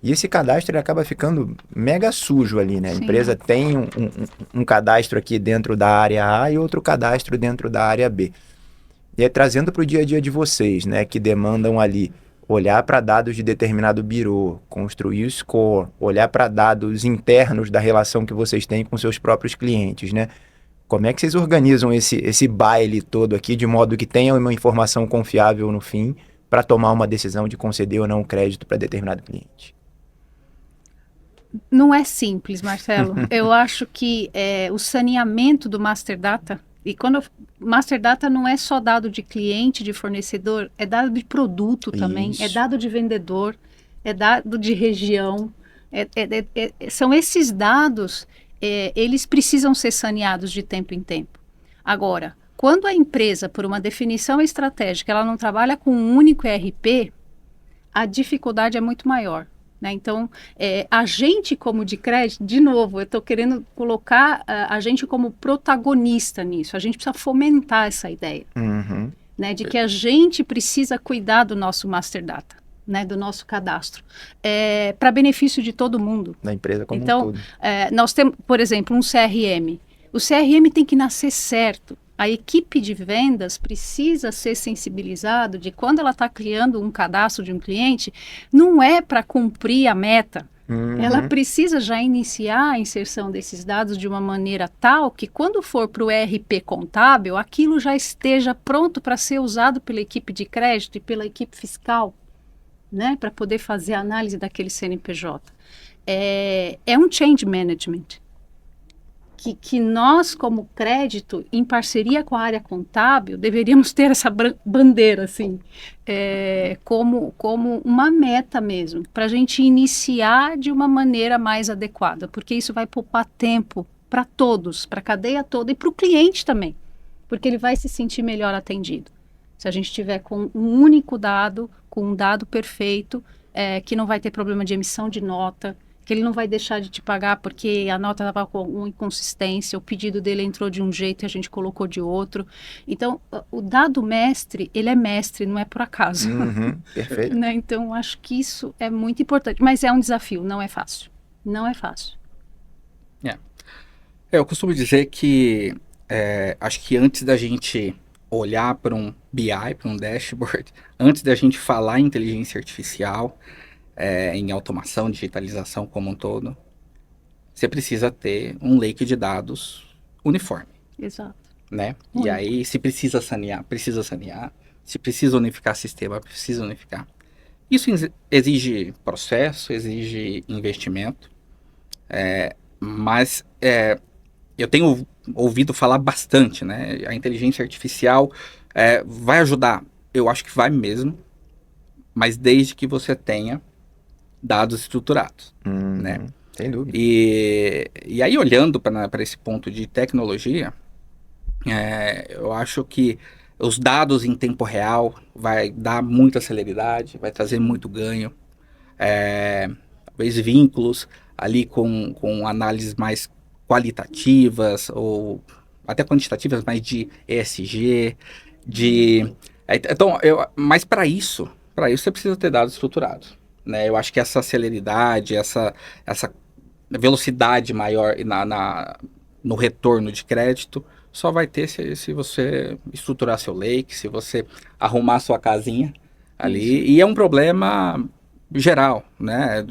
e esse cadastro ele acaba ficando mega sujo ali, né? A Sim. empresa tem um cadastro aqui dentro da área A e outro cadastro dentro da área B. E aí, trazendo para o dia a dia de vocês, né, que demandam ali olhar para dados de determinado birô, construir o score, olhar para dados internos da relação que vocês têm com seus próprios clientes, né? Como é que vocês organizam esse baile todo aqui de modo que tenham uma informação confiável no fim para tomar uma decisão de conceder ou não crédito para determinado cliente? Não é simples, Marcelo. Eu acho que o saneamento do Master Data, e Master Data não é só dado de cliente, de fornecedor, é dado de produto também, Isso. é dado de vendedor, é dado de região. São esses dados, eles precisam ser saneados de tempo em tempo. Agora, quando a empresa, por uma definição estratégica, ela não trabalha com um único ERP, a dificuldade é muito maior. Né? Então, a gente como de crédito, de novo, eu estou querendo colocar a gente como protagonista nisso. A gente precisa fomentar essa ideia, Uhum. né? De que a gente precisa cuidar do nosso Master Data, né? Do nosso cadastro, para benefício de todo mundo. Da empresa como um Então, todo. nós temos, por exemplo, um CRM. O CRM tem que nascer certo. A equipe de vendas precisa ser sensibilizado de quando ela está criando um cadastro de um cliente, não é para cumprir a meta. Uhum. Ela precisa já iniciar a inserção desses dados de uma maneira tal que quando for para o ERP contábil, aquilo já esteja pronto para ser usado pela equipe de crédito e pela equipe fiscal, né? Para poder fazer a análise daquele CNPJ. É um change management. Que nós, como crédito, em parceria com a área contábil, deveríamos ter essa bandeira, assim, como uma meta mesmo, para a gente iniciar de uma maneira mais adequada, porque isso vai poupar tempo para todos, para a cadeia toda e para o cliente também, porque ele vai se sentir melhor atendido. Se a gente tiver com um único dado, com um dado perfeito, que não vai ter problema de emissão de nota, que ele não vai deixar de te pagar porque a nota estava com uma inconsistência, o pedido dele entrou de um jeito e a gente colocou de outro. Então, o dado mestre, ele é mestre, não é por acaso. Uhum. Perfeito. Né? Então, acho que isso é muito importante. Mas é um desafio, não é fácil. Não é fácil. Eu costumo dizer que acho que antes da gente olhar para um BI, para um dashboard, antes da gente falar em inteligência artificial, em automação, digitalização como um todo, você precisa ter um lake de dados uniforme, Exato. né? Único. E aí, se precisa sanear, se precisa unificar sistema, precisa unificar. Isso exige processo, exige investimento, mas eu tenho ouvido falar bastante, né? A inteligência artificial vai ajudar, eu acho que vai mesmo, mas desde que você tenha dados estruturados, né? Sem dúvida. E aí, olhando para esse ponto de tecnologia, eu acho que os dados em tempo real vai dar muita celeridade, vai trazer muito ganho, talvez vínculos ali com análises mais qualitativas ou até quantitativas, mas de ESG, então, mas para isso você precisa ter dados estruturados. Né, eu acho que essa celeridade, essa velocidade maior no retorno de crédito só vai ter se você estruturar seu lake, se você arrumar sua casinha ali. Isso. E é um problema geral, né?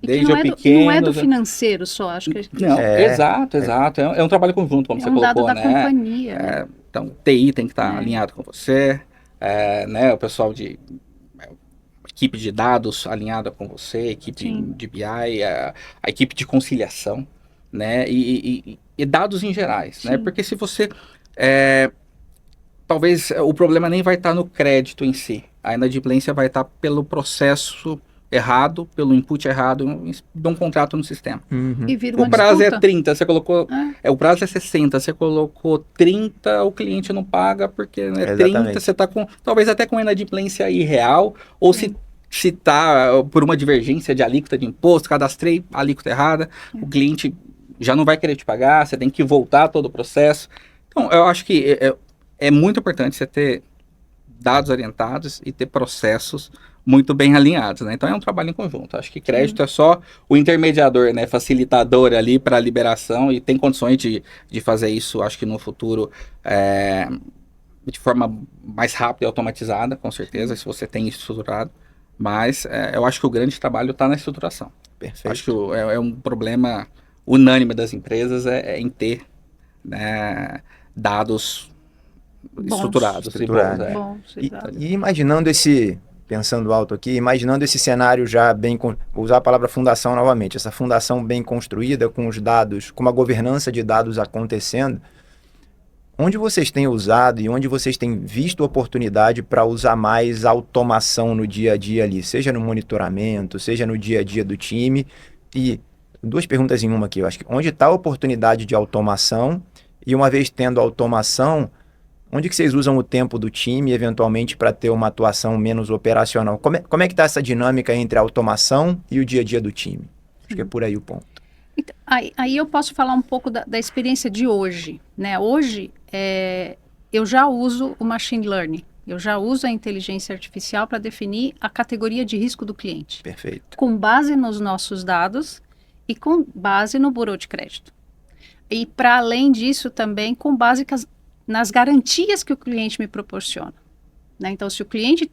Desde o pequeno... Não é do financeiro só, acho que... Não, exato. É um trabalho conjunto, como você colocou, né? É um dado da companhia. Né? Então, TI tem que estar alinhado com você, né? O pessoal de... equipe de dados alinhada com você, equipe de BI, a equipe de conciliação, né? E dados em gerais, né? Porque se você... talvez o problema nem vai estar no crédito em si. A inadimplência vai estar pelo processo errado, pelo input errado de um contrato no sistema. Uhum. E vira uma o prazo disputa. É 30, você colocou... o prazo é 60, você colocou 30, o cliente não paga porque 30, você está com... talvez até com inadimplência irreal, ou se se tá por uma divergência de alíquota de imposto, cadastrei a alíquota errada, o cliente já não vai querer te pagar, você tem que voltar todo o processo. Então, eu acho que é muito importante você ter dados orientados e ter processos muito bem alinhados, né? Então é um trabalho em conjunto. Acho que crédito é só o intermediador, né? Facilitador ali para a liberação e tem condições de fazer isso, acho que no futuro, de forma mais rápida e automatizada, com certeza, se você tem isso estruturado. Mas eu acho que o grande trabalho está na estruturação. Perfeito. Acho que é um problema unânime das empresas em ter, né, dados estruturados. Bons, E imaginando pensando alto aqui, imaginando esse cenário já vou usar a palavra fundação novamente, essa fundação bem construída, com os dados, com uma governança de dados acontecendo, onde vocês têm usado e onde vocês têm visto oportunidade para usar mais automação no dia a dia ali, seja no monitoramento, seja no dia a dia do time? E duas perguntas em uma aqui, eu acho que onde está a oportunidade de automação e uma vez tendo automação, onde que vocês usam o tempo do time, eventualmente, para ter uma atuação menos operacional? Como é que está essa dinâmica entre a automação e o dia a dia do time? Acho que é por aí o ponto. Então, aí eu posso falar um pouco da experiência de hoje, né? Hoje, eu já uso o machine learning, eu já uso a inteligência artificial para definir a categoria de risco do cliente. Perfeito. Com base nos nossos dados e com base no bureau de crédito. E, para além disso, também com base nas garantias que o cliente me proporciona. Né? Então, se o cliente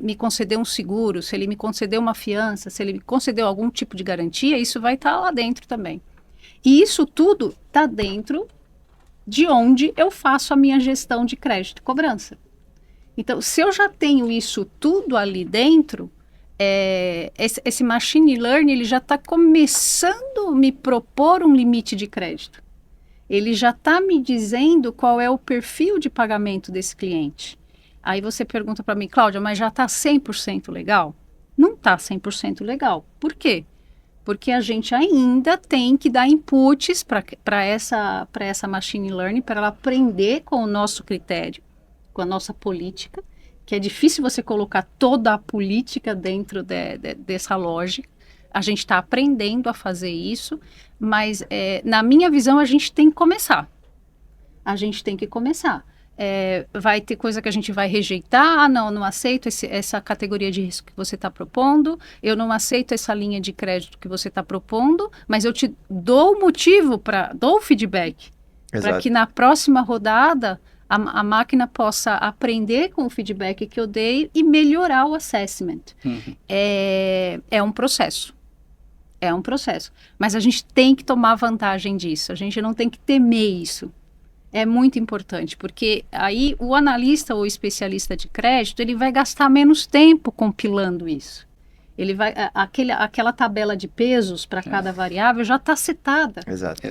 me concedeu um seguro, se ele me concedeu uma fiança, se ele me concedeu algum tipo de garantia, isso vai estar lá dentro também. E isso tudo está dentro de onde eu faço a minha gestão de crédito e cobrança. Então, se eu já tenho isso tudo ali dentro, esse machine learning ele já está começando a me propor um limite de crédito. Ele já está me dizendo qual é o perfil de pagamento desse cliente. Aí você pergunta para mim, Cláudia, mas já está 100% legal? Não está 100% legal. Por quê? Porque a gente ainda tem que dar inputs para essa machine learning, para ela aprender com o nosso critério, com a nossa política, que é difícil você colocar toda a política dentro dessa lógica. A gente está aprendendo a fazer isso, mas na minha visão a gente tem que começar. A gente tem que começar. Vai ter coisa que a gente vai rejeitar, não aceito essa categoria de risco que você está propondo, eu não aceito essa linha de crédito que você está propondo, mas eu te dou o motivo, dou o feedback, para que na próxima rodada a máquina possa aprender com o feedback que eu dei e melhorar o assessment. Uhum. É um processo. É um processo. Mas a gente tem que tomar vantagem disso. A gente não tem que temer isso. É muito importante, porque aí o analista ou especialista de crédito, ele vai gastar menos tempo compilando isso. Ele vai, aquela tabela de pesos para cada variável já está setada. Exato.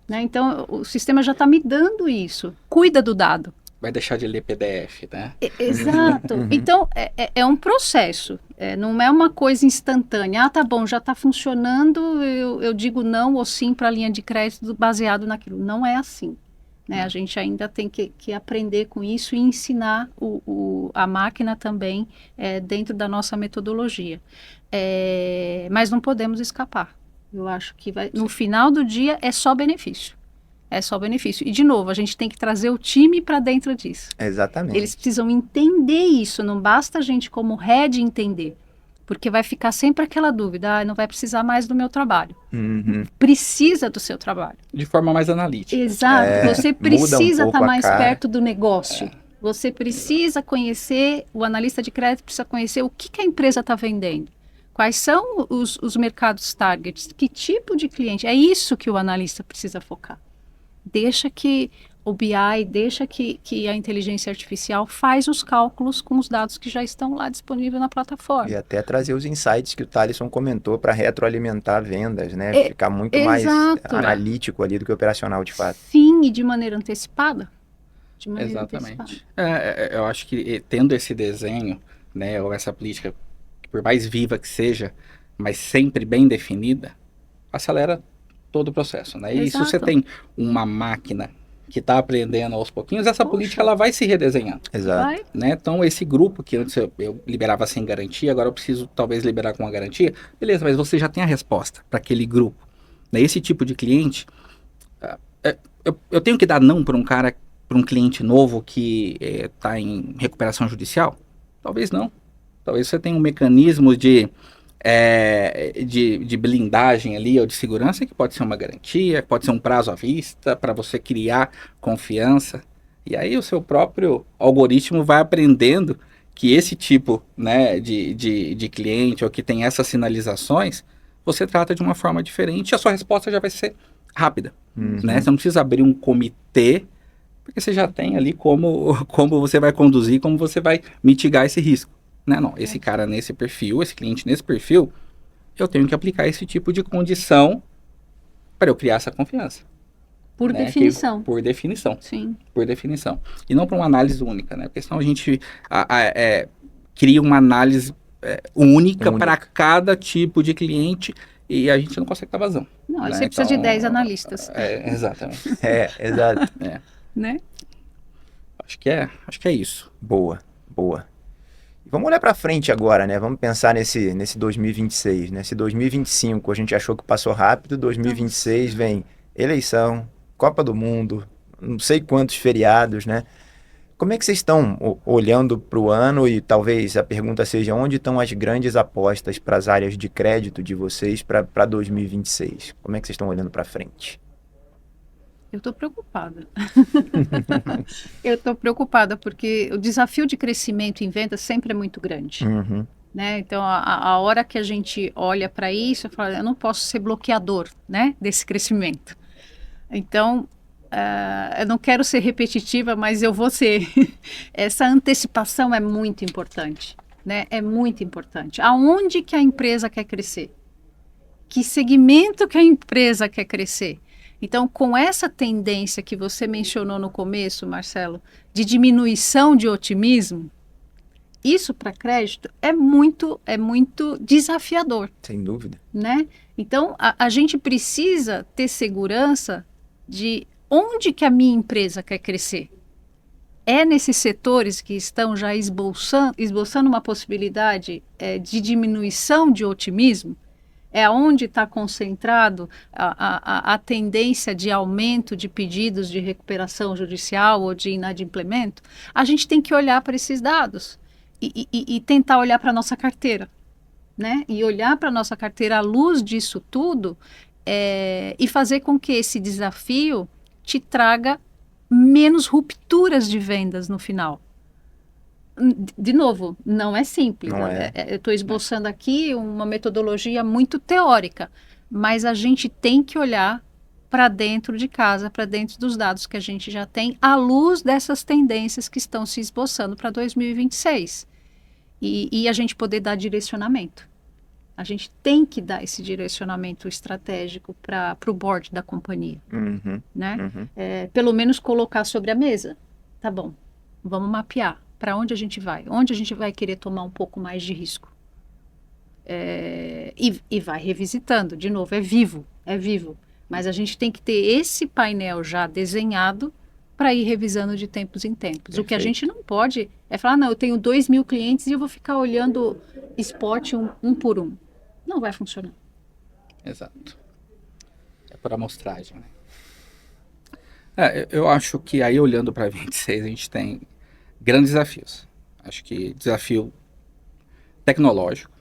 Né? Então, o sistema já está me dando isso. Cuida do dado. Vai deixar de ler PDF, né? Exato. Uhum. Então, é um processo. Não é uma coisa instantânea. Ah, tá bom, já está funcionando, eu digo não ou sim para a linha de crédito baseado naquilo. Não é assim. Né? A gente ainda tem que aprender com isso e ensinar a máquina também dentro da nossa metodologia. Mas não podemos escapar. Eu acho que no final do dia é só benefício. É só benefício. E, de novo, a gente tem que trazer o time para dentro disso. Exatamente. Eles precisam entender isso. Não basta a gente, como head, entender. Porque vai ficar sempre aquela dúvida. Não vai precisar mais do meu trabalho. Uhum. Precisa do seu trabalho. De forma mais analítica. Exato. Você precisa estar mais perto do negócio. Você precisa conhecer, o analista de crédito precisa conhecer o que a empresa está vendendo. Quais são os mercados targets? Que tipo de cliente? É isso que o analista precisa focar. Deixa que o BI, deixa que a inteligência artificial faz os cálculos com os dados que já estão lá disponíveis na plataforma. E até trazer os insights que o Thaleson comentou para retroalimentar vendas, né? Ficar muito mais analítico ali do que operacional, de fato. Sim, e de maneira antecipada. Exatamente. Eu acho que tendo esse desenho, né, ou essa política, por mais viva que seja, mas sempre bem definida, acelera todo o processo, né? E se você tem uma máquina que está aprendendo aos pouquinhos, essa política ela vai se redesenhando. Exato. Vai. Né? Então, esse grupo que antes eu liberava sem garantia, agora eu preciso talvez liberar com uma garantia. Beleza, mas você já tem a resposta para aquele grupo. Né? Esse tipo de cliente, eu tenho que dar não para um cliente novo que está em recuperação judicial? Talvez não. Talvez você tenha um mecanismo de blindagem ali, ou de segurança, que pode ser uma garantia, pode ser um prazo à vista, para você criar confiança. E aí o seu próprio algoritmo vai aprendendo que esse tipo, né, de cliente, ou que tem essas sinalizações, você trata de uma forma diferente e a sua resposta já vai ser rápida. Né? Você não precisa abrir um comitê, porque você já tem ali como você vai conduzir, como você vai mitigar esse risco. Né? Não, esse cara nesse perfil, esse cliente nesse perfil, eu tenho que aplicar esse tipo de condição para eu criar essa confiança. Por né? definição. Por definição. Sim. Por definição. E não para uma análise única, né? Porque senão a gente cria uma análise única para cada tipo de cliente e a gente não consegue dar vazão. Não, né? você precisa de 10 analistas. Exatamente. Exato. Né? Acho que é isso. Boa. Vamos olhar para frente agora, né? Vamos pensar nesse 2026, né? Esse 2025 a gente achou que passou rápido, 2026 vem eleição, Copa do Mundo, não sei quantos feriados, né? Como é que vocês estão olhando para o ano e talvez a pergunta seja onde estão as grandes apostas para as áreas de crédito de vocês para 2026? Como é que vocês estão olhando para frente? Eu estou preocupada. Eu estou preocupada porque o desafio de crescimento em vendas sempre é muito grande. Uhum. Né? Então, a hora que a gente olha para isso, eu falo, eu não posso ser bloqueador, né, desse crescimento. Então, eu não quero ser repetitiva, mas eu vou ser. Essa antecipação é muito importante. Né? É muito importante. Aonde que a empresa quer crescer? Que segmento que a empresa quer crescer? Então, com essa tendência que você mencionou no começo, Marcelo, de diminuição de otimismo, isso para crédito é muito desafiador. Sem dúvida. Né? Então, a gente precisa ter segurança de onde que a minha empresa quer crescer. É nesses setores que estão já esboçando uma possibilidade de diminuição de otimismo? É onde está concentrado a tendência de aumento de pedidos de recuperação judicial ou de inadimplemento? A gente tem que olhar para esses dados e tentar olhar para a nossa carteira, né? E olhar para a nossa carteira à luz disso tudo e fazer com que esse desafio te traga menos rupturas de vendas no final. De novo, não é simples. Não né? Eu estou esboçando aqui uma metodologia muito teórica, mas a gente tem que olhar para dentro de casa, para dentro dos dados que a gente já tem, à luz dessas tendências que estão se esboçando para 2026. E a gente poder dar direcionamento. A gente tem que dar esse direcionamento estratégico para o board da companhia. Uhum. Né? Uhum. Pelo menos colocar sobre a mesa. Tá bom, vamos mapear. Para onde a gente vai? Onde a gente vai querer tomar um pouco mais de risco? E vai revisitando. De novo, é vivo. Mas a gente tem que ter esse painel já desenhado para ir revisando de tempos em tempos. Perfeito. O que a gente não pode é falar, não, eu tenho 2.000 clientes e eu vou ficar olhando spot um por um. Não vai funcionar. Exato. É por amostragem, né? Eu acho que aí, olhando para 26, a gente tem grandes desafios. Acho que desafio tecnológico.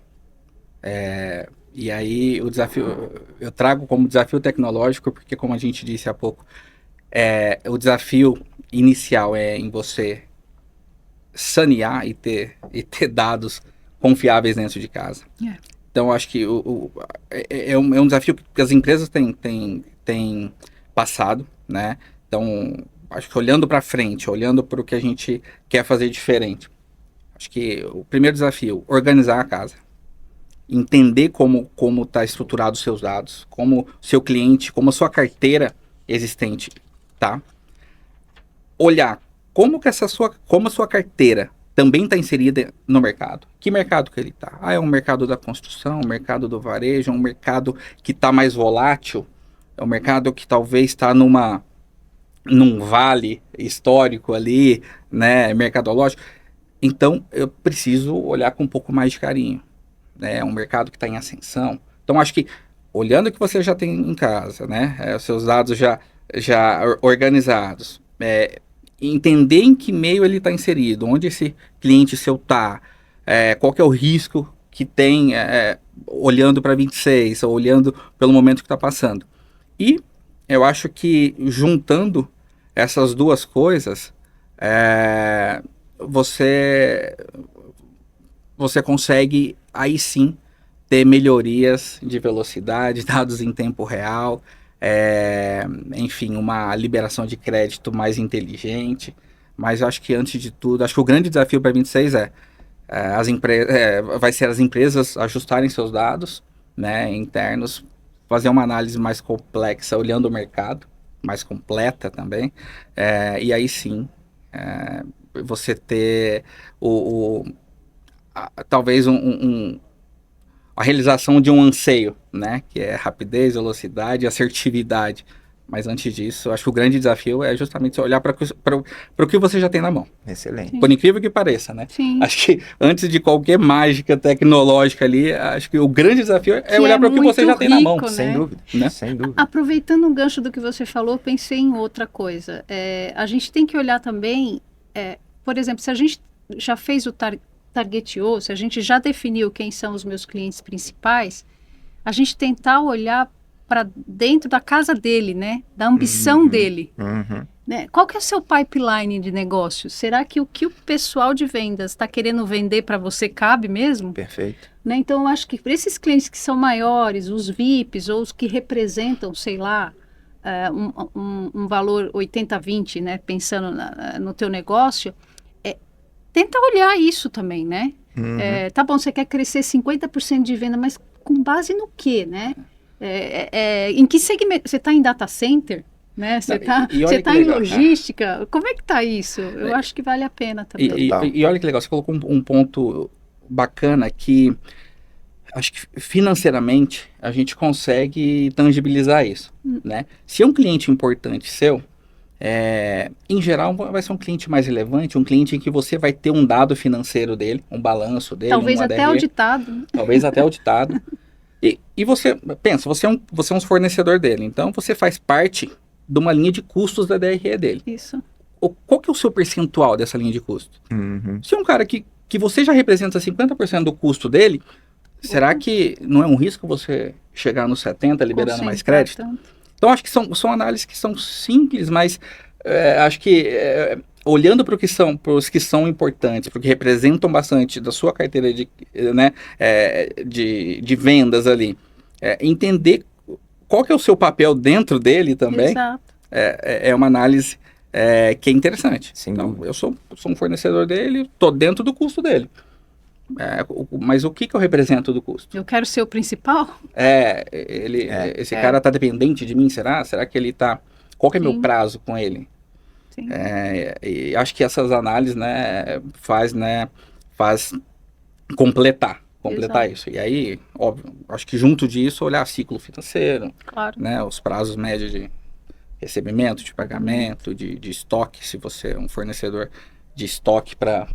E aí o desafio, eu trago como desafio tecnológico porque, como a gente disse há pouco, o desafio inicial é em você sanear e ter dados confiáveis dentro de casa. Então, acho que é um desafio que as empresas têm passado, né? Então, acho que olhando para frente, olhando para o que a gente quer fazer diferente, acho que o primeiro desafio, organizar a casa, entender como está estruturado os seus dados, como o seu cliente, como a sua carteira existente tá, olhar como a sua carteira também está inserida no mercado. Que mercado que ele está? É um mercado da construção, um mercado do varejo, um mercado que está mais volátil, é um mercado que talvez está num vale histórico ali, né, mercadológico. Então, eu preciso olhar com um pouco mais de carinho, né? É um mercado que está em ascensão. Então, acho que, olhando o que você já tem em casa, né? Os seus dados já organizados, entender em que meio ele está inserido, onde esse cliente seu está, qual que é o risco que tem olhando para 26, ou olhando pelo momento que está passando. E eu acho que, juntando essas duas coisas, você consegue, aí sim, ter melhorias de velocidade, dados em tempo real, enfim, uma liberação de crédito mais inteligente. Mas eu acho que, antes de tudo, acho que o grande desafio para 26 vai ser as empresas ajustarem seus dados, né, internos, fazer uma análise mais complexa, olhando o mercado, mais completa também, e aí sim, você ter talvez a realização de um anseio, né? Que é rapidez, velocidade e assertividade. Mas antes disso, acho que o grande desafio é justamente olhar para o que você já tem na mão. Excelente. Sim. Por incrível que pareça, né? Sim. Acho que antes de qualquer mágica tecnológica ali, acho que o grande desafio é olhar para o que você já tem na mão. Né? Sem dúvida, né? Sem dúvida. Aproveitando um gancho do que você falou, pensei em outra coisa. A gente tem que olhar também, por exemplo, se a gente já fez o targeteou, se a gente já definiu quem são os meus clientes principais, a gente tentar olhar para dentro da casa dele, né? Da ambição dele. Né? Qual que é o seu pipeline de negócio? Será que o que o pessoal de vendas está querendo vender para você cabe mesmo? Perfeito. Né? Então, eu acho que para esses clientes que são maiores, os VIPs, ou os que representam, sei lá, um valor 80-20, né? Pensando no teu negócio, tenta olhar isso também, né? Tá bom, você quer crescer 50% de venda, mas com base no quê, né? Em que segmento? Você está em data center? Né? Você está em logística? Como é que está isso? Eu acho que vale a pena também. E olha que legal, você colocou um ponto bacana que acho que financeiramente a gente consegue tangibilizar isso, né? Se é um cliente importante seu, em geral vai ser um cliente mais relevante, um cliente em que você vai ter um dado financeiro dele, um balanço dele, talvez até auditado. Talvez até auditado. E você, pensa, você é um fornecedor dele, então você faz parte de uma linha de custos da DRE dele. Isso. Qual que é o seu percentual dessa linha de custo? Se é um cara que você já representa 50% do custo dele, será que não é um risco você chegar nos 70% liberando mais crédito? Então, acho que são análises que são simples, mas acho que olhando para os que são importantes, porque representam bastante da sua carteira de vendas ali, entender qual que é o seu papel dentro dele também. Exato. É uma análise que é interessante. Sim. Então, eu sou um fornecedor dele, estou dentro do custo dele. Mas o que eu represento do custo? Eu quero ser o principal? Esse cara está dependente de mim, será? Será que ele está... Qual que é meu prazo com ele? Sim. E acho que essas análises, né, faz completar Exato. isso. E aí, óbvio, acho que junto disso, olhar ciclo financeiro, claro, né, os prazos médios de recebimento, de pagamento, de estoque, se você é um fornecedor de estoque para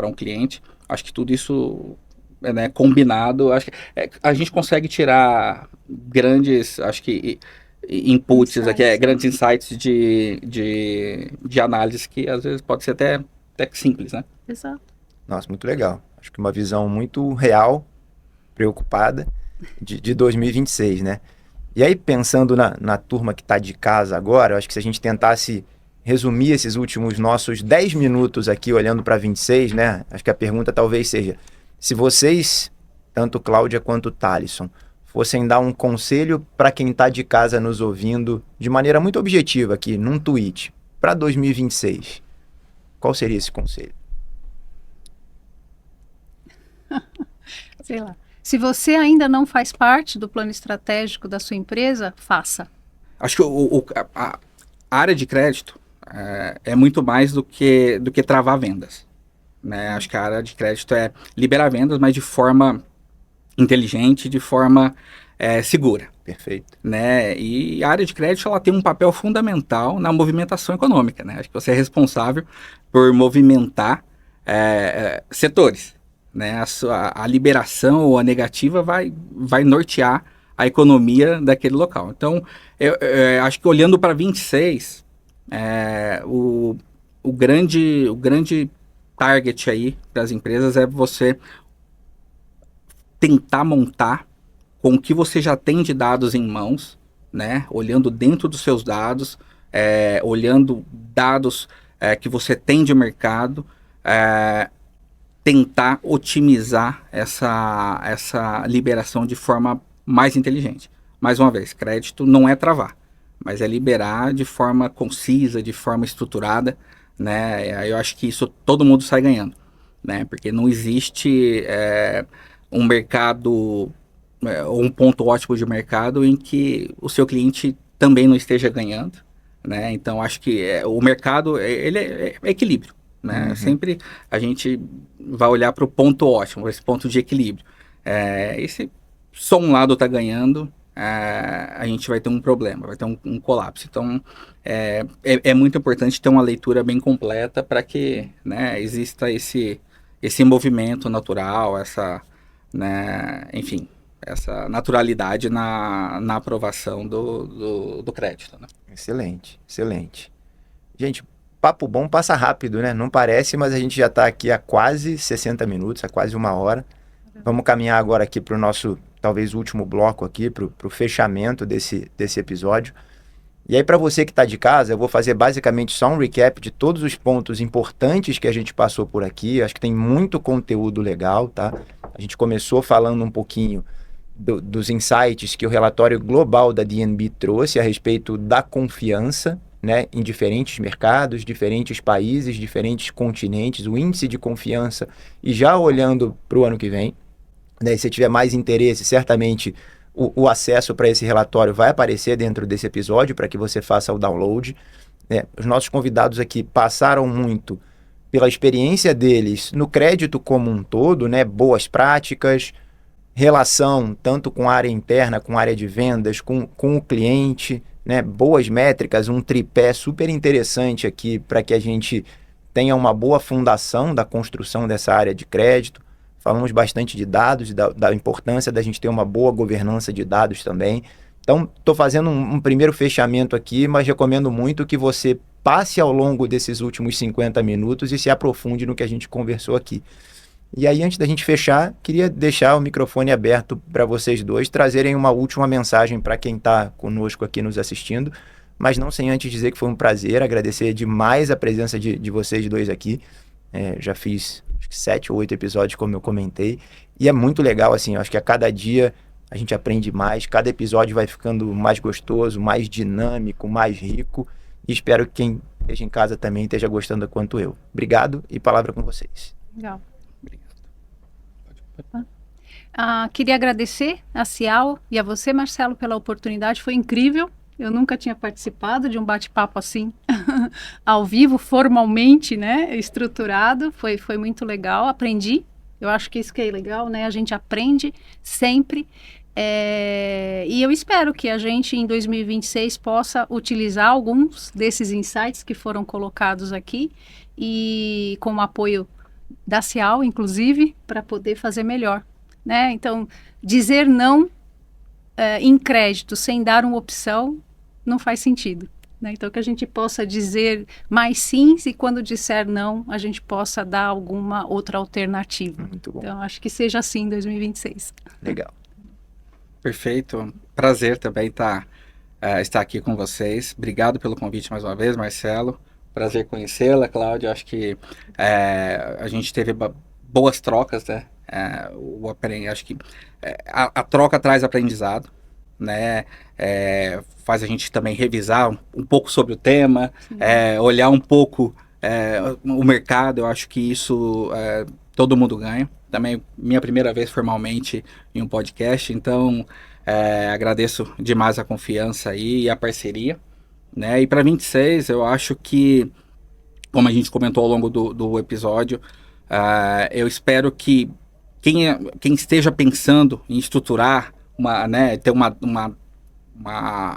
um cliente. Acho que tudo isso, né, combinado, acho que a gente consegue tirar grandes, acho que inputs aqui, grandes insights de análise que às vezes pode ser até simples, né? Exato. Nossa, muito legal. Acho que uma visão muito real, preocupada, de 2026, né? E aí, pensando na turma que está de casa agora, acho que se a gente tentasse resumir esses últimos nossos 10 minutos aqui, olhando para 26, né? Acho que a pergunta talvez seja, se vocês, tanto Cláudia quanto Thalisson, fossem dar um conselho para quem está de casa nos ouvindo, de maneira muito objetiva aqui, num tweet, para 2026, qual seria esse conselho? Sei lá. Se você ainda não faz parte do plano estratégico da sua empresa, faça. Acho que a área de crédito é muito mais do que travar vendas, né? Acho que a área de crédito é liberar vendas, mas de forma inteligente, de forma segura. Perfeito. Né? E a área de crédito ela tem um papel fundamental na movimentação econômica. Né? Acho que você é responsável por movimentar setores. Né? A liberação ou a negativa vai nortear a economia daquele local. Então, eu acho que olhando para 26, o grande target aí das empresas é você tentar montar com o que você já tem de dados em mãos, né? Olhando dentro dos seus dados, olhando dados que você tem de mercado, tentar otimizar essa liberação de forma mais inteligente. Mais uma vez, crédito não é travar, mas é liberar de forma concisa, de forma estruturada, né? Eu acho que isso todo mundo sai ganhando, né? Porque não existe um mercado ou um ponto ótimo de mercado em que o seu cliente também não esteja ganhando, né? Então acho que o mercado ele é equilíbrio, né? Uhum. Sempre a gente vai olhar para o ponto ótimo, esse ponto de equilíbrio. E se só um lado está ganhando, a gente vai ter um problema, vai ter um colapso. Então é muito importante ter uma leitura bem completa para que, né, exista esse movimento natural, enfim, essa naturalidade na aprovação do crédito, né? Excelente, excelente. Gente, papo bom passa rápido, né? Não parece, mas a gente já está aqui há quase 60 minutos, há quase 1 hora. Vamos caminhar agora aqui para o nosso, talvez, último bloco aqui, para o fechamento desse episódio. E aí, para você que está de casa, eu vou fazer basicamente só um recap de todos os pontos importantes que a gente passou por aqui. Acho que tem muito conteúdo legal, tá? A gente começou falando um pouquinho dos insights que o relatório global da DNB trouxe a respeito da confiança, né, em diferentes mercados, diferentes países, diferentes continentes, o índice de confiança, e já olhando para o ano que vem, né, se tiver mais interesse, certamente o acesso para esse relatório vai aparecer dentro desse episódio para que você faça o download. Os nossos convidados aqui passaram muito pela experiência deles no crédito como um todo, né, boas práticas, relação tanto com a área interna, com a área de vendas, com o cliente, né, boas métricas, um tripé super interessante aqui para que a gente tenha uma boa fundação da construção dessa área de crédito. Falamos bastante de dados e da importância da gente ter uma boa governança de dados também. Então, estou fazendo um primeiro fechamento aqui, mas recomendo muito que você passe ao longo desses últimos 50 minutos e se aprofunde no que a gente conversou aqui. E aí, antes da gente fechar, queria deixar o microfone aberto para vocês dois trazerem uma última mensagem para quem está conosco aqui nos assistindo, mas não sem antes dizer que foi um prazer, agradecer demais a presença de vocês dois aqui. Já fiz acho que 7 ou 8 episódios, como eu comentei, e é muito legal, assim, eu acho que a cada dia a gente aprende mais, cada episódio vai ficando mais gostoso, mais dinâmico, mais rico, e espero que quem esteja em casa também esteja gostando quanto eu. Obrigado e palavra com vocês. Legal. Queria agradecer a Cial e a você, Marcelo, pela oportunidade, foi incrível. Eu nunca tinha participado de um bate-papo assim, ao vivo, formalmente, né, estruturado, foi muito legal, aprendi, eu acho que isso que é legal, né, a gente aprende sempre, e eu espero que a gente em 2026 possa utilizar alguns desses insights que foram colocados aqui, e com o apoio da Cial, inclusive, para poder fazer melhor, né? Então, dizer não em crédito sem dar uma opção não faz sentido, né? Então, que a gente possa dizer mais sim e quando disser não, a gente possa dar alguma outra alternativa. Muito bom. Então, acho que seja assim em 2026. Legal. Perfeito. Prazer também estar aqui com vocês. Obrigado pelo convite mais uma vez, Marcelo. Prazer conhecê-la, Cláudia. Acho que a gente teve boas trocas, né? Acho que a troca traz aprendizado, né? Faz a gente também revisar um pouco sobre o tema, olhar um pouco o mercado. Eu acho que isso todo mundo ganha. Também minha primeira vez formalmente em um podcast, então agradeço demais a confiança aí e a parceria. Né? E para 26, eu acho que, como a gente comentou ao longo do episódio, eu espero que quem esteja pensando em estruturar né, ter uma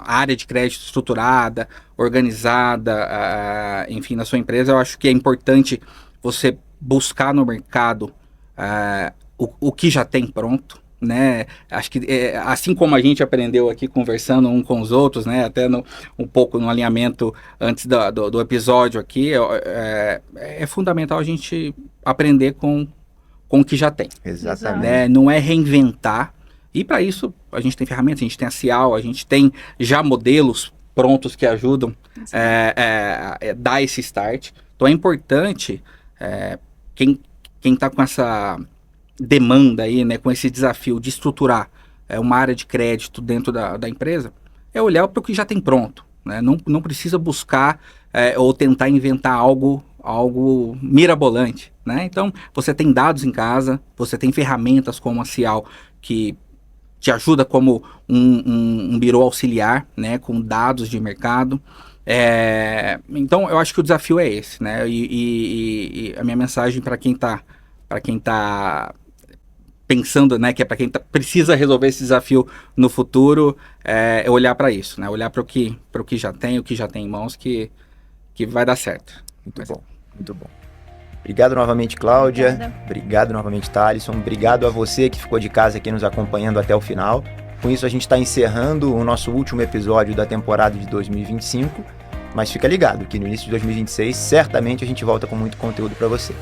área de crédito estruturada, organizada, enfim, na sua empresa. Eu acho que é importante você buscar no mercado o que já tem pronto, né? Acho que assim como a gente aprendeu aqui conversando um com os outros, né? Até um pouco no alinhamento antes do episódio aqui, é fundamental a gente aprender com o que já tem. Exatamente. Né? Não é reinventar. E para isso a gente tem ferramentas, a gente tem a Cial, a gente tem já modelos prontos que ajudam dar esse start. Então é importante quem está com essa demanda aí, né, com esse desafio de estruturar uma área de crédito dentro da empresa, é olhar para o que já tem pronto. Né? Não precisa buscar ou tentar inventar algo mirabolante. Né? Então você tem dados em casa, você tem ferramentas como a Cial que te ajuda como um birô auxiliar, né, com dados de mercado. Então, eu acho que o desafio é esse, né? E a minha mensagem para quem está pensando, né, que é para quem precisa resolver esse desafio no futuro, é olhar para isso, né? Olhar para o que já tem, em mãos, que vai dar certo. Muito bom. Obrigado novamente, Cláudia. Obrigada. Obrigado novamente, Thalisson. Obrigado a você que ficou de casa aqui nos acompanhando até o final. Com isso, a gente está encerrando o nosso último episódio da temporada de 2025. Mas fica ligado que no início de 2026, certamente a gente volta com muito conteúdo para você.